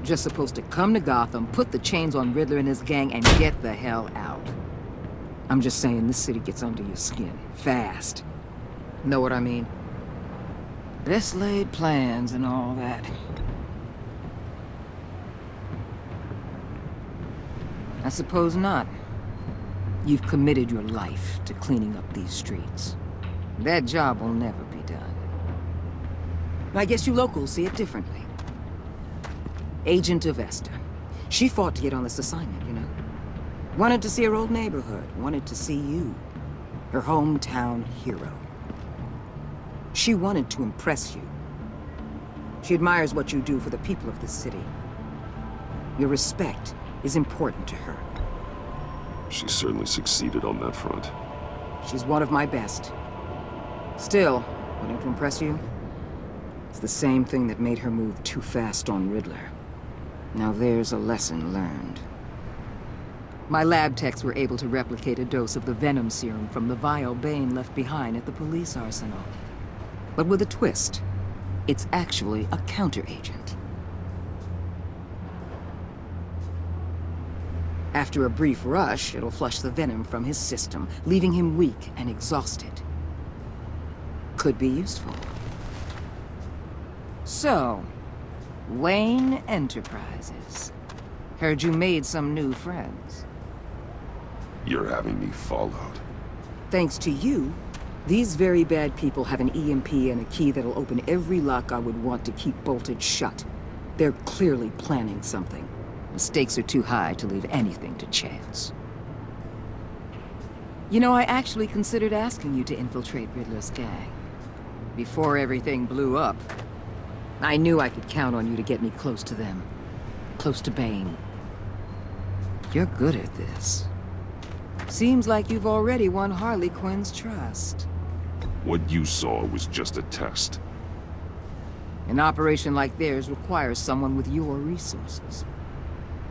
Just supposed to come to Gotham, put the chains on Riddler and his gang, and get the hell out. I'm just saying, this city gets under your skin. Fast. Know what I mean? Best laid plans and all that. I suppose not. You've committed your life to cleaning up these streets. That job will never be done. I guess you locals see it differently. Agent of Esther. She fought to get on this assignment, you know? Wanted to see her old neighborhood. Wanted to see you. Her hometown hero. She wanted to impress you. She admires what you do for the people of this city. Your respect is important to her. She certainly succeeded on that front. She's one of my best. Still, wanting to impress you? It's the same thing that made her move too fast on Riddler. Now there's a lesson learned. My lab techs were able to replicate a dose of the venom serum from the vial Bane left behind at the police arsenal. But with a twist. It's actually a counter-agent. After a brief rush, it'll flush the venom from his system, leaving him weak and exhausted. Could be useful. So, Wayne Enterprises. Heard you made some new friends. You're having me followed. Thanks to you, these very bad people have an EMP and a key that'll open every lock I would want to keep bolted shut. They're clearly planning something. The stakes are too high to leave anything to chance. You know, I actually considered asking you to infiltrate Riddler's gang. Before everything blew up, I knew I could count on you to get me close to them. Close to Bane. You're good at this. Seems like you've already won Harley Quinn's trust. What you saw was just a test. An operation like theirs requires someone with your resources.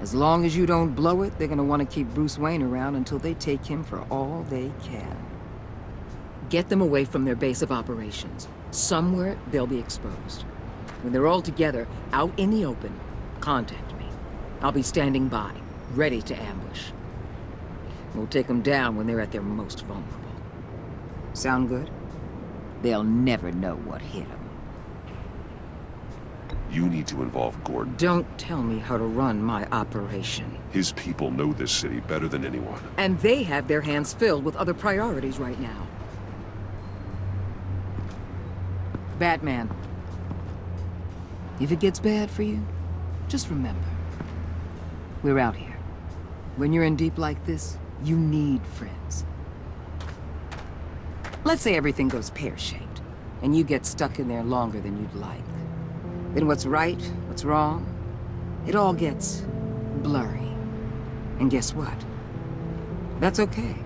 As long as you don't blow it, they're gonna want to keep Bruce Wayne around until they take him for all they can. Get them away from their base of operations. Somewhere they'll be exposed. When they're all together, out in the open, contact me. I'll be standing by, ready to ambush. We'll take them down when they're at their most vulnerable. Sound good? They'll never know what hit them. You need to involve Gordon. Don't tell me how to run my operation. His people know this city better than anyone. And they have their hands filled with other priorities right now. Batman. If it gets bad for you, just remember. We're out here. When you're in deep like this, you need friends. Let's say everything goes pear-shaped, and you get stuck in there longer than you'd like. Then what's right, what's wrong, it all gets blurry. And guess what? That's okay.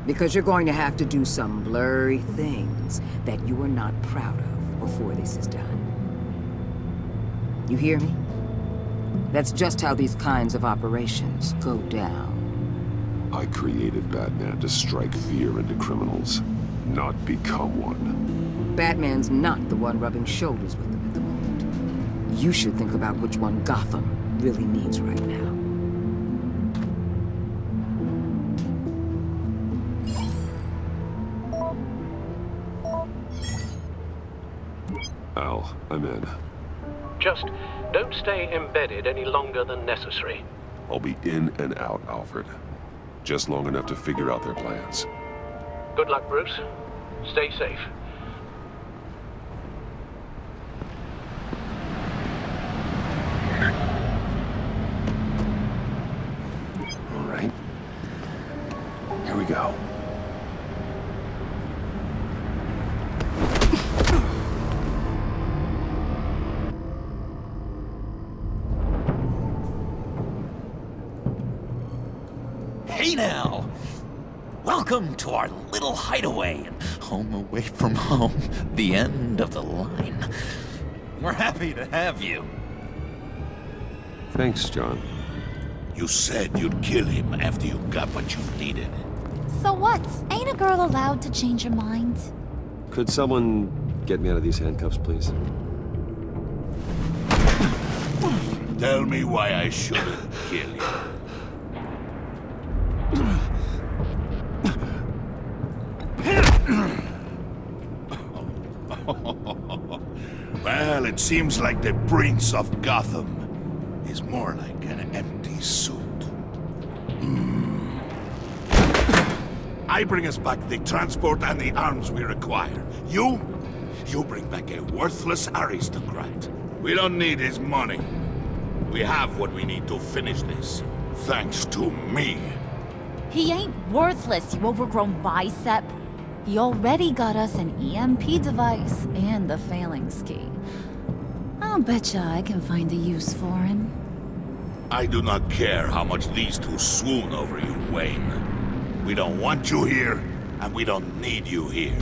Because you're going to have to do some blurry things that you are not proud of before this is done. You hear me? That's just how these kinds of operations go down. I created Batman to strike fear into criminals, not become one. Batman's not the one rubbing shoulders with them at the moment. You should think about which one Gotham really needs right now. Al, I'm in. Just don't stay embedded any longer than necessary. I'll be in and out, Alfred. Just long enough to figure out their plans. Good luck, Bruce. Stay safe. All right. Here we go. Hey now! Welcome to our little hideaway and home away from home, the end of the line. We're happy to have you. Thanks, John. You said you'd kill him after you got what you needed. So what? Ain't a girl allowed to change her mind? Could someone get me out of these handcuffs, please? Tell me why I shouldn't kill you. Well, it seems like the Prince of Gotham is more like an empty suit. I bring us back the transport and the arms we require. You bring back a worthless aristocrat. We don't need his money. We have what we need to finish this, thanks to me. He ain't worthless, you overgrown bicep. He already got us an EMP device and the phalanx key. I'll betcha I can find a use for him. I do not care how much these two swoon over you, Wayne. We don't want you here, and we don't need you here.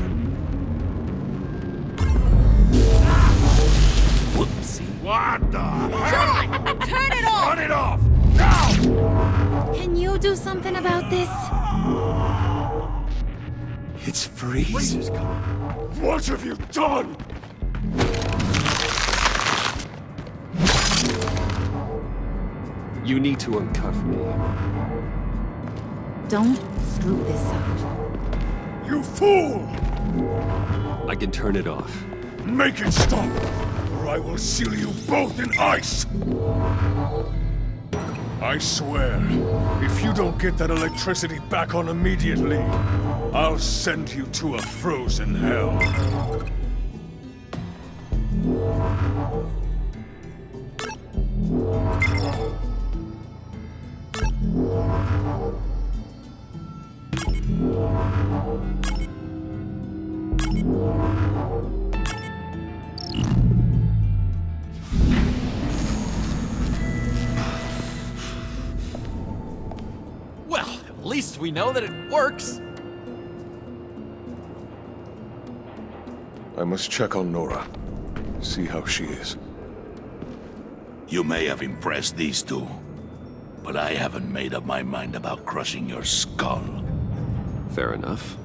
Whoopsie. What the hell? John! Turn it off! Turn it off! Now! Can you do something about this? It's freeze. What have you done? You need to uncuff me. Don't screw this up. You fool! I can turn it off. Make it stop, or I will seal you both in ice! I swear, if you don't get that electricity back on immediately, I'll send you to a frozen hell. Well, at least we know that it works. I must check on Nora. See how she is. You may have impressed these two, but I haven't made up my mind about crushing your skull. Fair enough.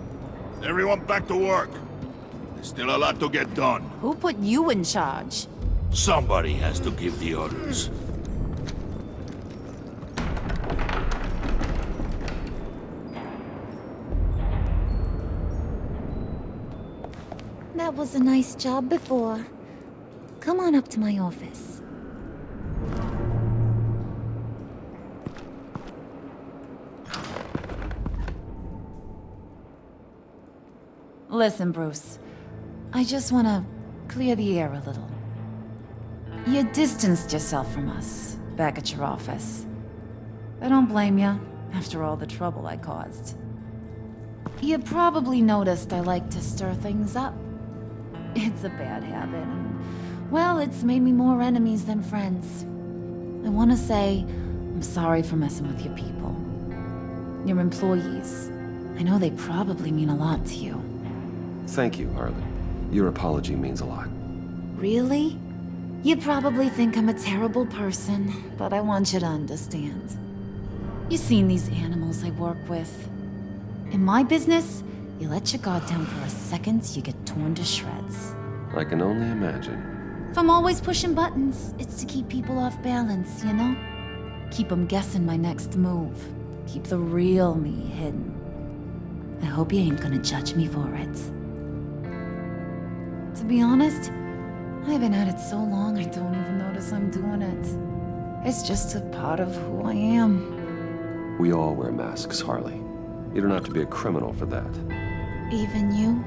Everyone back to work. There's still a lot to get done. Who put you in charge? Somebody has to give the orders. That was a nice job before. Come on up to my office. Listen, Bruce. I just want to clear the air a little. You distanced yourself from us back at your office. I don't blame you, after all the trouble I caused. You probably noticed I like to stir things up. It's a bad habit, and, well, it's made me more enemies than friends. I want to say I'm sorry for messing with your people. Your employees. I know they probably mean a lot to you. Thank you, Harley. Your apology means a lot. Really? You probably think I'm a terrible person, but I want you to understand. You've seen these animals I work with. In my business, you let your guard down for a second, you get torn to shreds. I can only imagine. If I'm always pushing buttons, it's to keep people off balance, you know? Keep them guessing my next move. Keep the real me hidden. I hope you ain't gonna judge me for it. To be honest, I've been at it so long I don't even notice I'm doing it. It's just a part of who I am. We all wear masks, Harley. You don't have to be a criminal for that. Even you?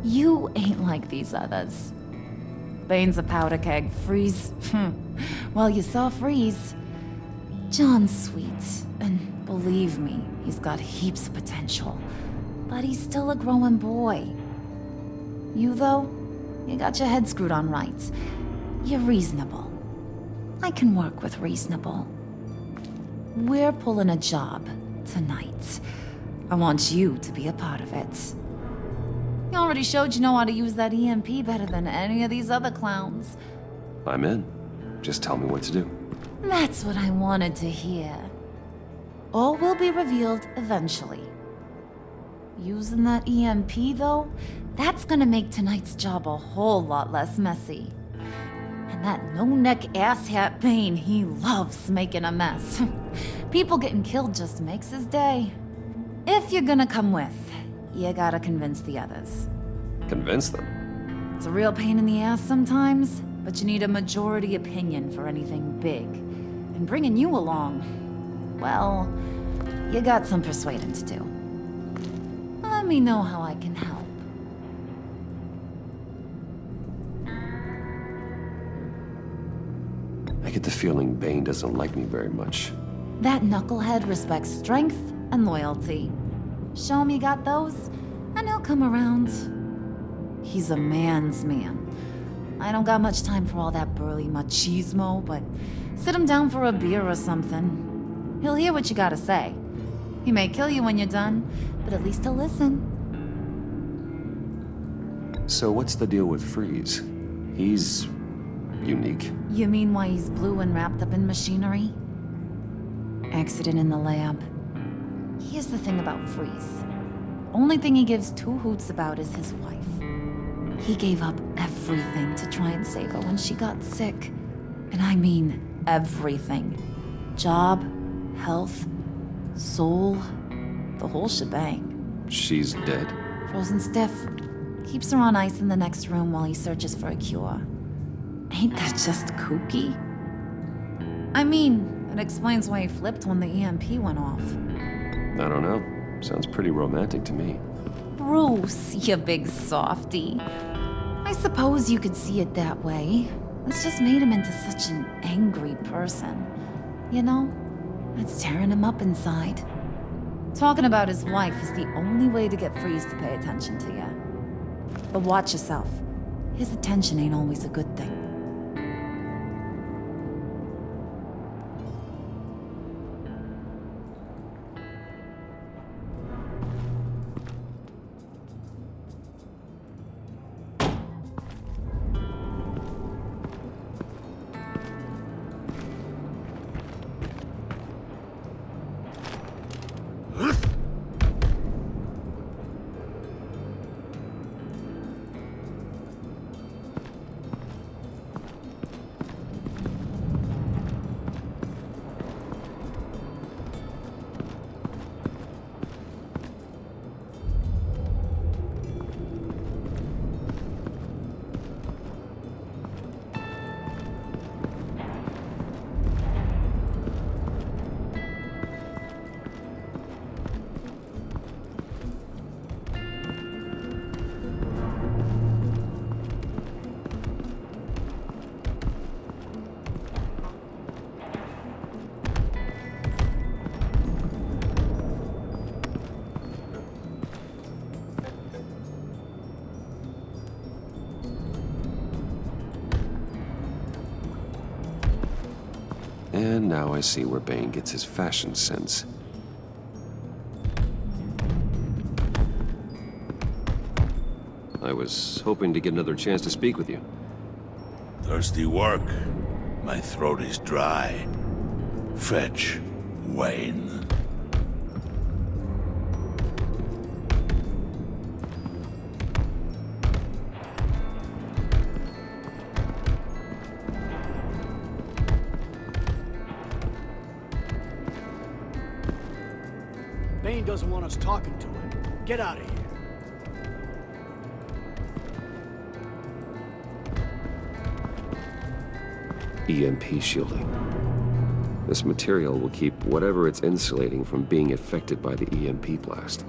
You ain't like these others. Bane's a powder keg. Freeze. Well, you saw Freeze. John's sweet, and believe me, he's got heaps of potential. But he's still a growing boy. You, though, you got your head screwed on right. You're reasonable. I can work with reasonable. We're pulling a job tonight. I want you to be a part of it. You already showed you know how to use that EMP better than any of these other clowns. I'm in. Just tell me what to do. That's what I wanted to hear. All will be revealed eventually. Using that EMP, though, that's gonna make tonight's job a whole lot less messy. And that no-neck asshat Bane, he loves making a mess. People getting killed just makes his day. If you're gonna come with, you gotta convince the others. Convince them? It's a real pain in the ass sometimes, but you need a majority opinion for anything big. And bringing you along, well, you got some persuading to do. Let me know how I can help. I get the feeling Bane doesn't like me very much. That knucklehead respects strength and loyalty. Show him you got those, and he'll come around. He's a man's man. I don't got much time for all that burly machismo, but sit him down for a beer or something. He'll hear what you gotta say. He may kill you when you're done, but at least he'll listen. So what's the deal with Freeze? He's unique. You mean why he's blue and wrapped up in machinery? Accident in the lab. Here's the thing about Freeze. Only thing he gives two hoots about is his wife. He gave up everything to try and save her when she got sick. And I mean everything. Job, health, soul, the whole shebang. She's dead? Frozen stiff. Keeps her on ice in the next room while he searches for a cure. Ain't that just kooky? I mean, it explains why he flipped when the EMP went off. I don't know. Sounds pretty romantic to me. Bruce, you big softy. I suppose you could see it that way. It's just made him into such an angry person. You know, it's tearing him up inside. Talking about his wife is the only way to get Freeze to pay attention to you. But watch yourself. His attention ain't always a good thing. And now I see where Bane gets his fashion sense. I was hoping to get another chance to speak with you. Thirsty work. My throat is dry. Fetch, Wayne. Bane doesn't want us talking to him. Get out of here. EMP shielding. This material will keep whatever it's insulating from being affected by the EMP blast.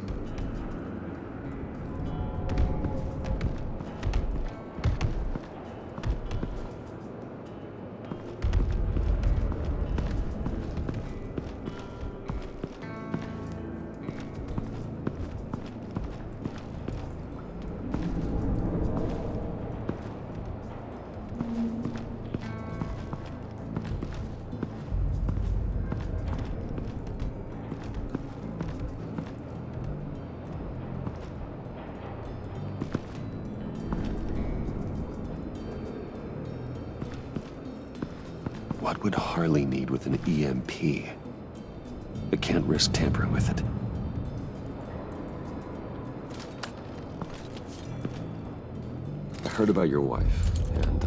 What would Harley need with an EMP? I can't risk tampering with it. I heard about your wife, and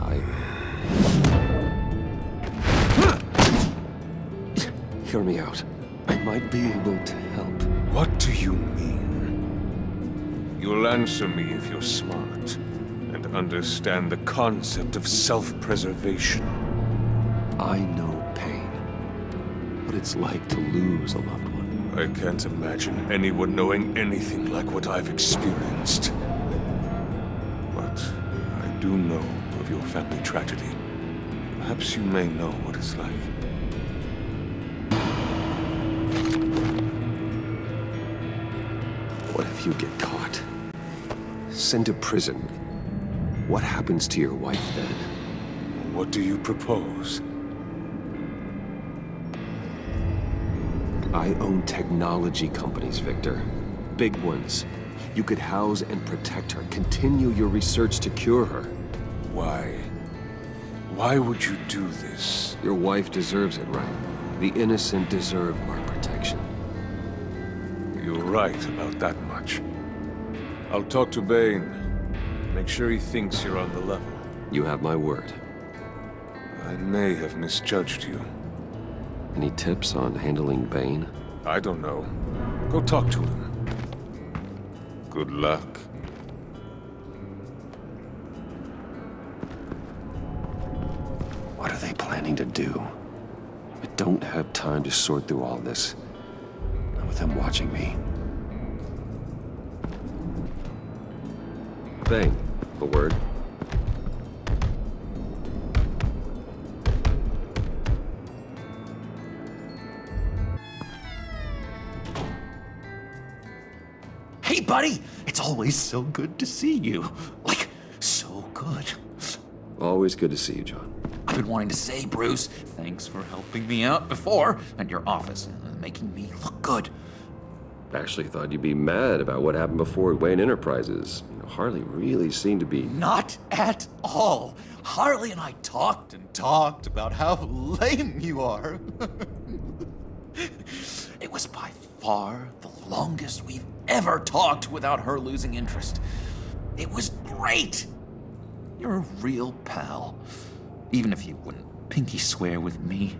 Hear me out. I might be able to help. What do you mean? You'll answer me if you're smart and understand the concept of self-preservation. I know pain. What it's like to lose a loved one. I can't imagine anyone knowing anything like what I've experienced. But I do know of your family tragedy. Perhaps you may know what it's like. What if you get caught? Sent to prison? What happens to your wife then? What do you propose? I own technology companies, Victor. Big ones. You could house and protect her, continue your research to cure her. Why? Why would you do this? Your wife deserves it, right? The innocent deserve our protection. You're right about that much. I'll talk to Bane. Make sure he thinks you're on the level. You have my word. I may have misjudged you. Any tips on handling Bane? I don't know. Go talk to him. Good luck. What are they planning to do? I don't have time to sort through all this. Not with them watching me. Bane, a word. Hey, buddy! It's always so good to see you. Like, so good. Always good to see you, John. I've been wanting to say, Bruce, thanks for helping me out before at your office, making me look good. Actually thought you'd be mad about what happened before Wayne Enterprises. Harley really seemed to be... Not at all. Harley and I talked and talked about how lame you are. It was by far the longest we've ever talked without her losing interest. It was great. You're a real pal, even if you wouldn't pinky swear with me.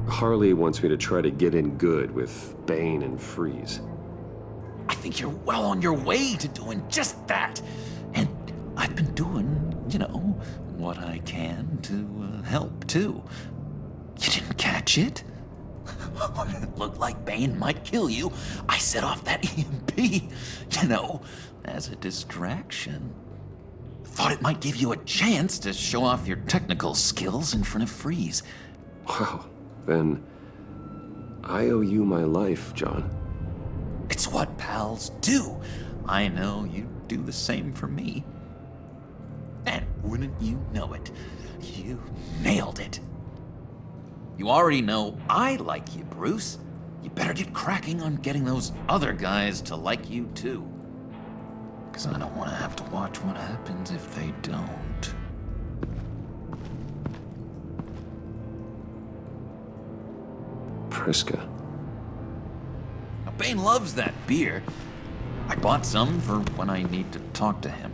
Harley wants me to try to get in good with Bane and Freeze. I think you're well on your way to doing just that. And I've been doing, you know, what I can to help, too. You didn't catch it? When it looked like Bane might kill you, I set off that EMP, you know, as a distraction. Thought it might give you a chance to show off your technical skills in front of Freeze. Wow, then I owe you my life, John. It's what pals do. I know you'd do the same for me. And wouldn't you know it, you nailed it. You already know I like you, Bruce. You better get cracking on getting those other guys to like you too. Because I don't want to have to watch what happens if they don't. Priska. Now, Bane loves that beer. I bought some for when I need to talk to him.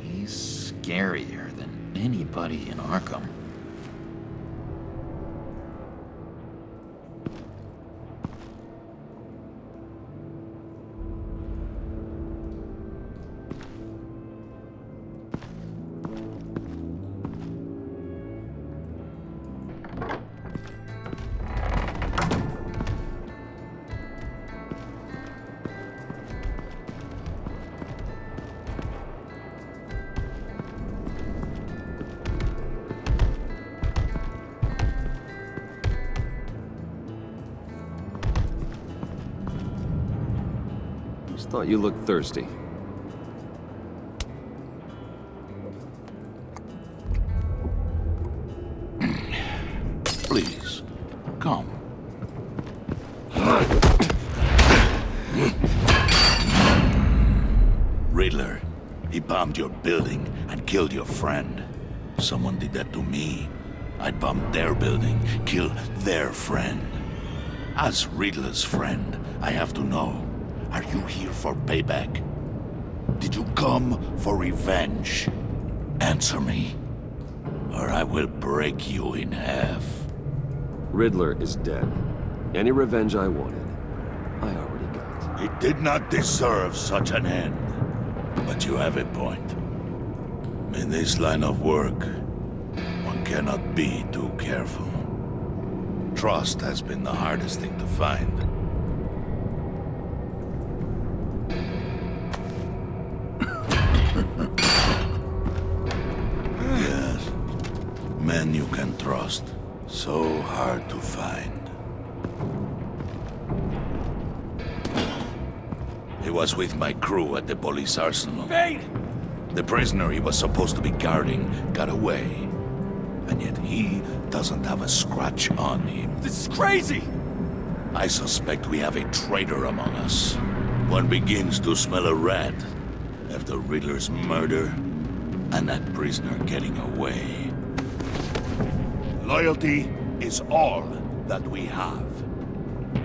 He's scarier than anybody in Arkham. Thought you looked thirsty. Please, come. Riddler, he bombed your building and killed your friend. Someone did that to me. I'd bomb their building, kill their friend. As Riddler's friend, I have to know. Are you here for payback? Did you come for revenge? Answer me, or I will break you in half. Riddler is dead. Any revenge I wanted, I already got. He did not deserve such an end. But you have a point. In this line of work, one cannot be too careful. Trust has been the hardest thing to find. Yes. Men you can trust. So hard to find. He was with my crew at the police arsenal. Bane! The prisoner he was supposed to be guarding got away. And yet he doesn't have a scratch on him. This is crazy! I suspect we have a traitor among us. One begins to smell a rat after Riddler's murder and that prisoner getting away. Loyalty is all that we have.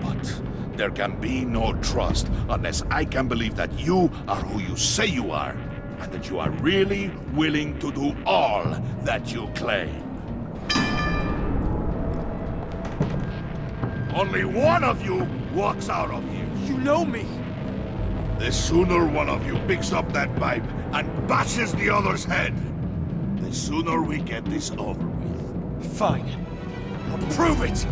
But there can be no trust unless I can believe that you are who you say you are, and that you are really willing to do all that you claim. Only one of you walks out of here. You know me. The sooner one of you picks up that pipe and bashes the other's head, the sooner we get this over with. Fine. I'll prove it!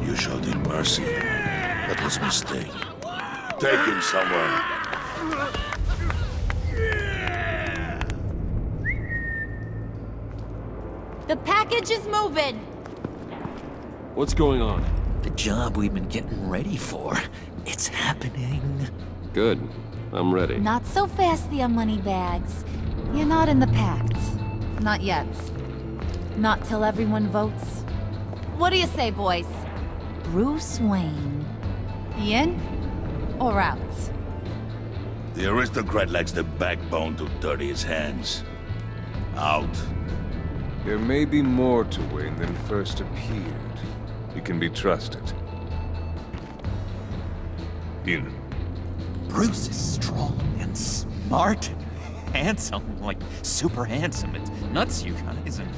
You showed him mercy. That was a mistake. Take him somewhere. The package is moving. What's going on? The job we've been getting ready for. It's happening. Good. I'm ready. Not so fast, the Moneybags. You're not in the pact. Not yet. Not till everyone votes. What do you say, boys? Bruce Wayne. In or out? The aristocrat lacks the backbone to dirty his hands. Out. There may be more to Wayne than first appeared. He can be trusted. In. Bruce is strong and smart and handsome, like super handsome. It's nuts, you guys. And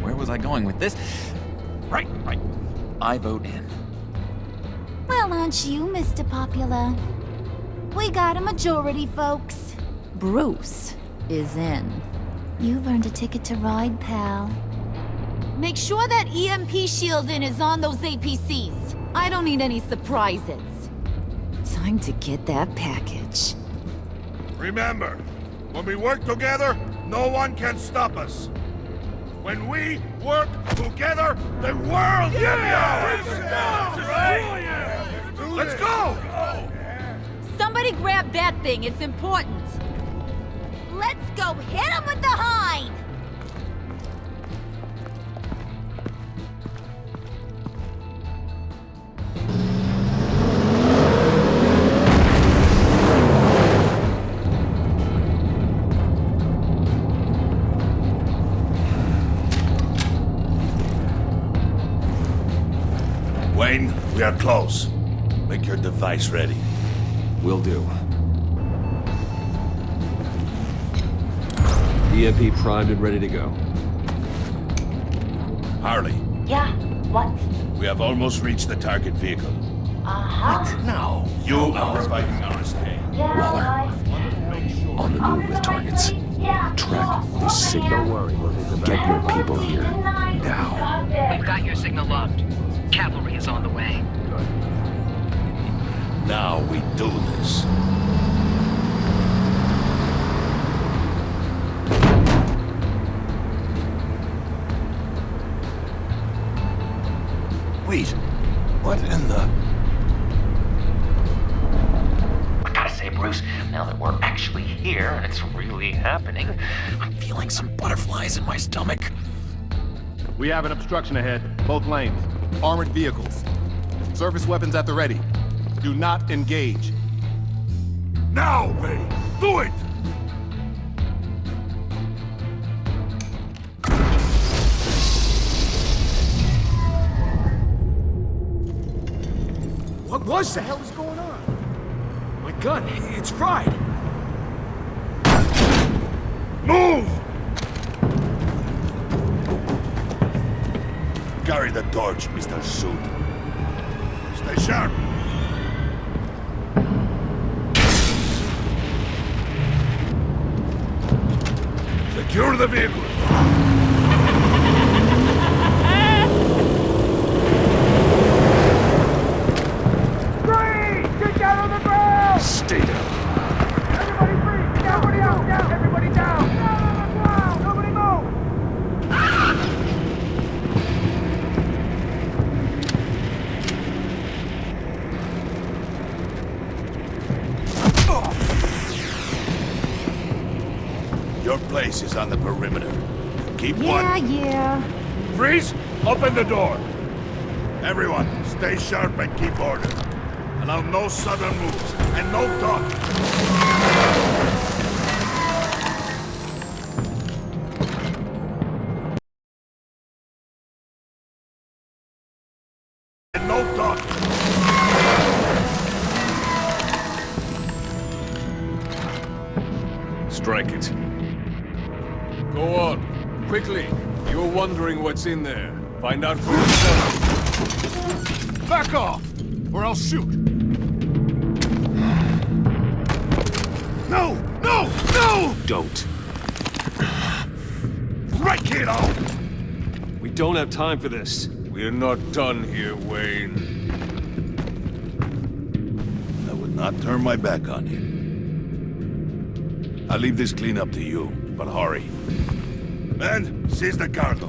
where was I going with this? Right. I vote in. Well, aren't you, Mr. Popular? We got a majority, folks. Bruce is in. You've earned a ticket to ride, pal. Make sure that EMP shielding is on those APCs. I don't need any surprises. Time to get that package. Remember, when we work together, no one can stop us. When we work together, the world can be ours! Let's go! Somebody grab that thing, it's important. Let's go hit him with the hind! Wayne, we are close. Make your device ready. Will do. EMP primed and ready to go. Harley, Yeah, what? we have almost reached the target vehicle. Uh-huh. Now, you are providing our escape. Yeah, On the move with targets. Track this signal. Don't worry, get your people here. Now. We've got your signal locked. Cavalry is on the way. Now we do this. Wait, what in the... I gotta say, Bruce, now that we're actually here and it's really happening, I'm feeling some butterflies in my stomach. We have an obstruction ahead, both lanes. Armored vehicles. Service weapons at the ready. Do not engage. Now, Wayne! Do it! What was that? What the hell is going on? My gun, it's fried. Move! Carry the torch, Mr. Suit. Stay sharp. Secure the vehicle. Get down on the ground! Stay down. Everybody free! Everybody out! Down! Everybody down! Down on the ground! Nobody move! Your place is on the perimeter. Keep Yeah, one. yeah. Freeze! Open the door. Everyone, stay sharp and keep order. Allow no sudden moves and no talk. And no talk. Strike it. Go on. Quickly. You're wondering what's in there. Find out for yourself. Back off! Or I'll shoot! No! No! No! Don't. Right, kiddo! We don't have time for this. We're not done here, Wayne. I would not turn my back on you. I'll leave this clean up to you, but hurry. Men, seize the cargo.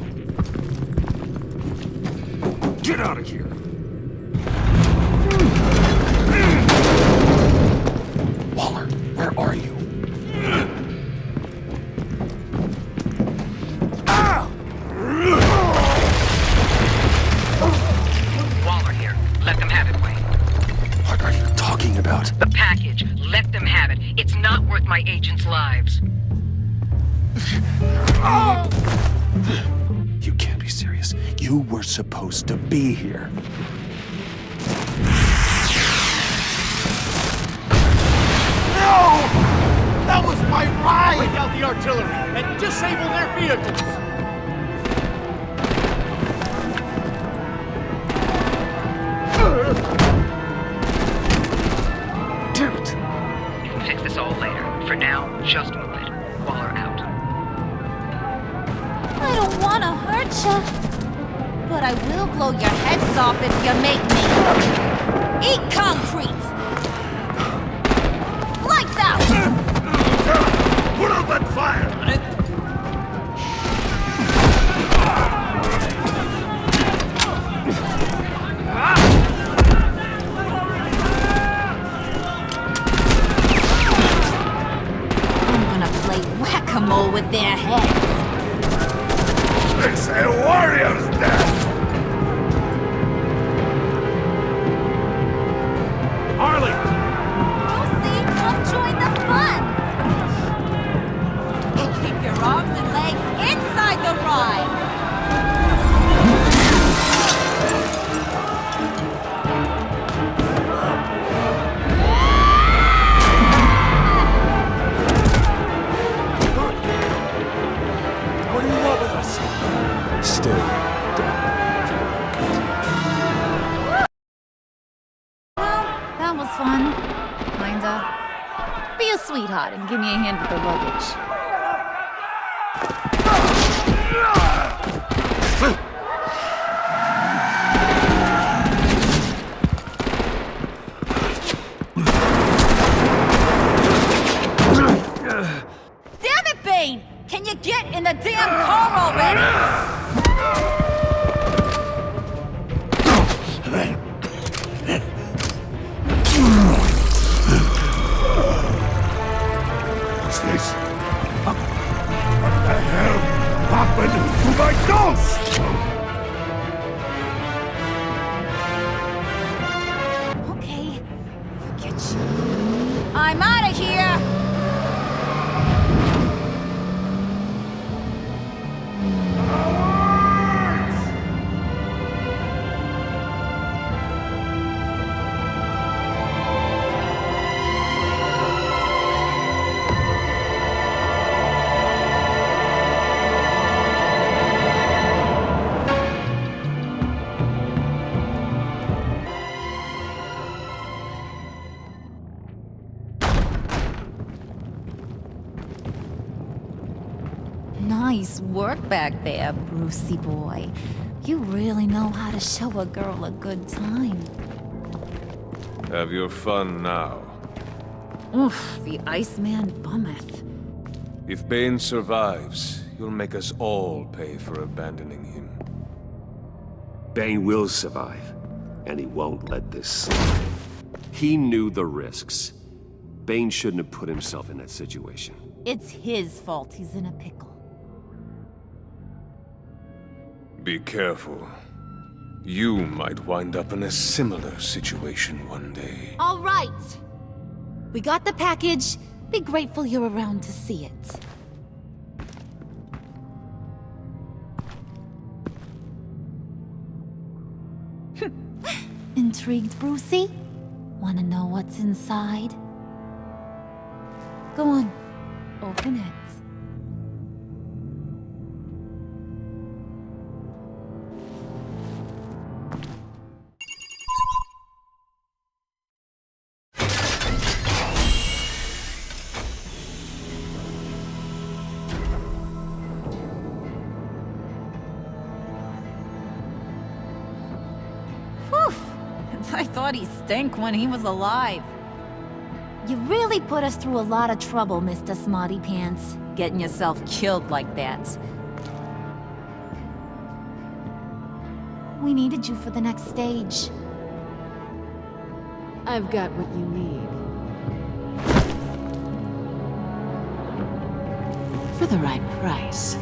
Get out of here! Waller, where are you? Waller here. Let them have it, Wayne. What are you talking about? The package. Let them have it. It's not worth my agents' lives. You can't be serious. You were supposed to be here. No! That was my ride! Break out the artillery and disable their vehicles! Damn it! You can fix this all later. For now, just move it. Waller out. I don't want to hurt you, but I will blow your heads off if you make me. Eat concrete! Lights out! Put out that fire! whack-a-mole with their heads. It's a warrior's death! Harley! Lucy, come join the fun! Keep your arms and legs inside the ride! What do you want with us? Stay down. Well, that was fun. Kinda. Be a sweetheart and give me a hand with the luggage. Damn it, Bane! Can you get in the damn car already? What's this? What the hell happened to my ghost? Okay, forget you. I'm out of here! Nice work back there, Brucey boy. You really know how to show a girl a good time. Have your fun now. Oof, the Iceman bummeth. If Bane survives, you'll make us all pay for abandoning him. Bane will survive, and he won't let this slide. He knew the risks. Bane shouldn't have put himself in that situation. It's his fault he's in a pickle. Be careful. You might wind up in a similar situation one day. All right! We got the package. Be grateful you're around to see it. Intrigued, Brucey? Wanna know what's inside? Go on, open it. I thought he stank when he was alive. You really put us through a lot of trouble, Mr. Smarty Pants, getting yourself killed like that. We needed you for the next stage. I've got what you need. For the right price.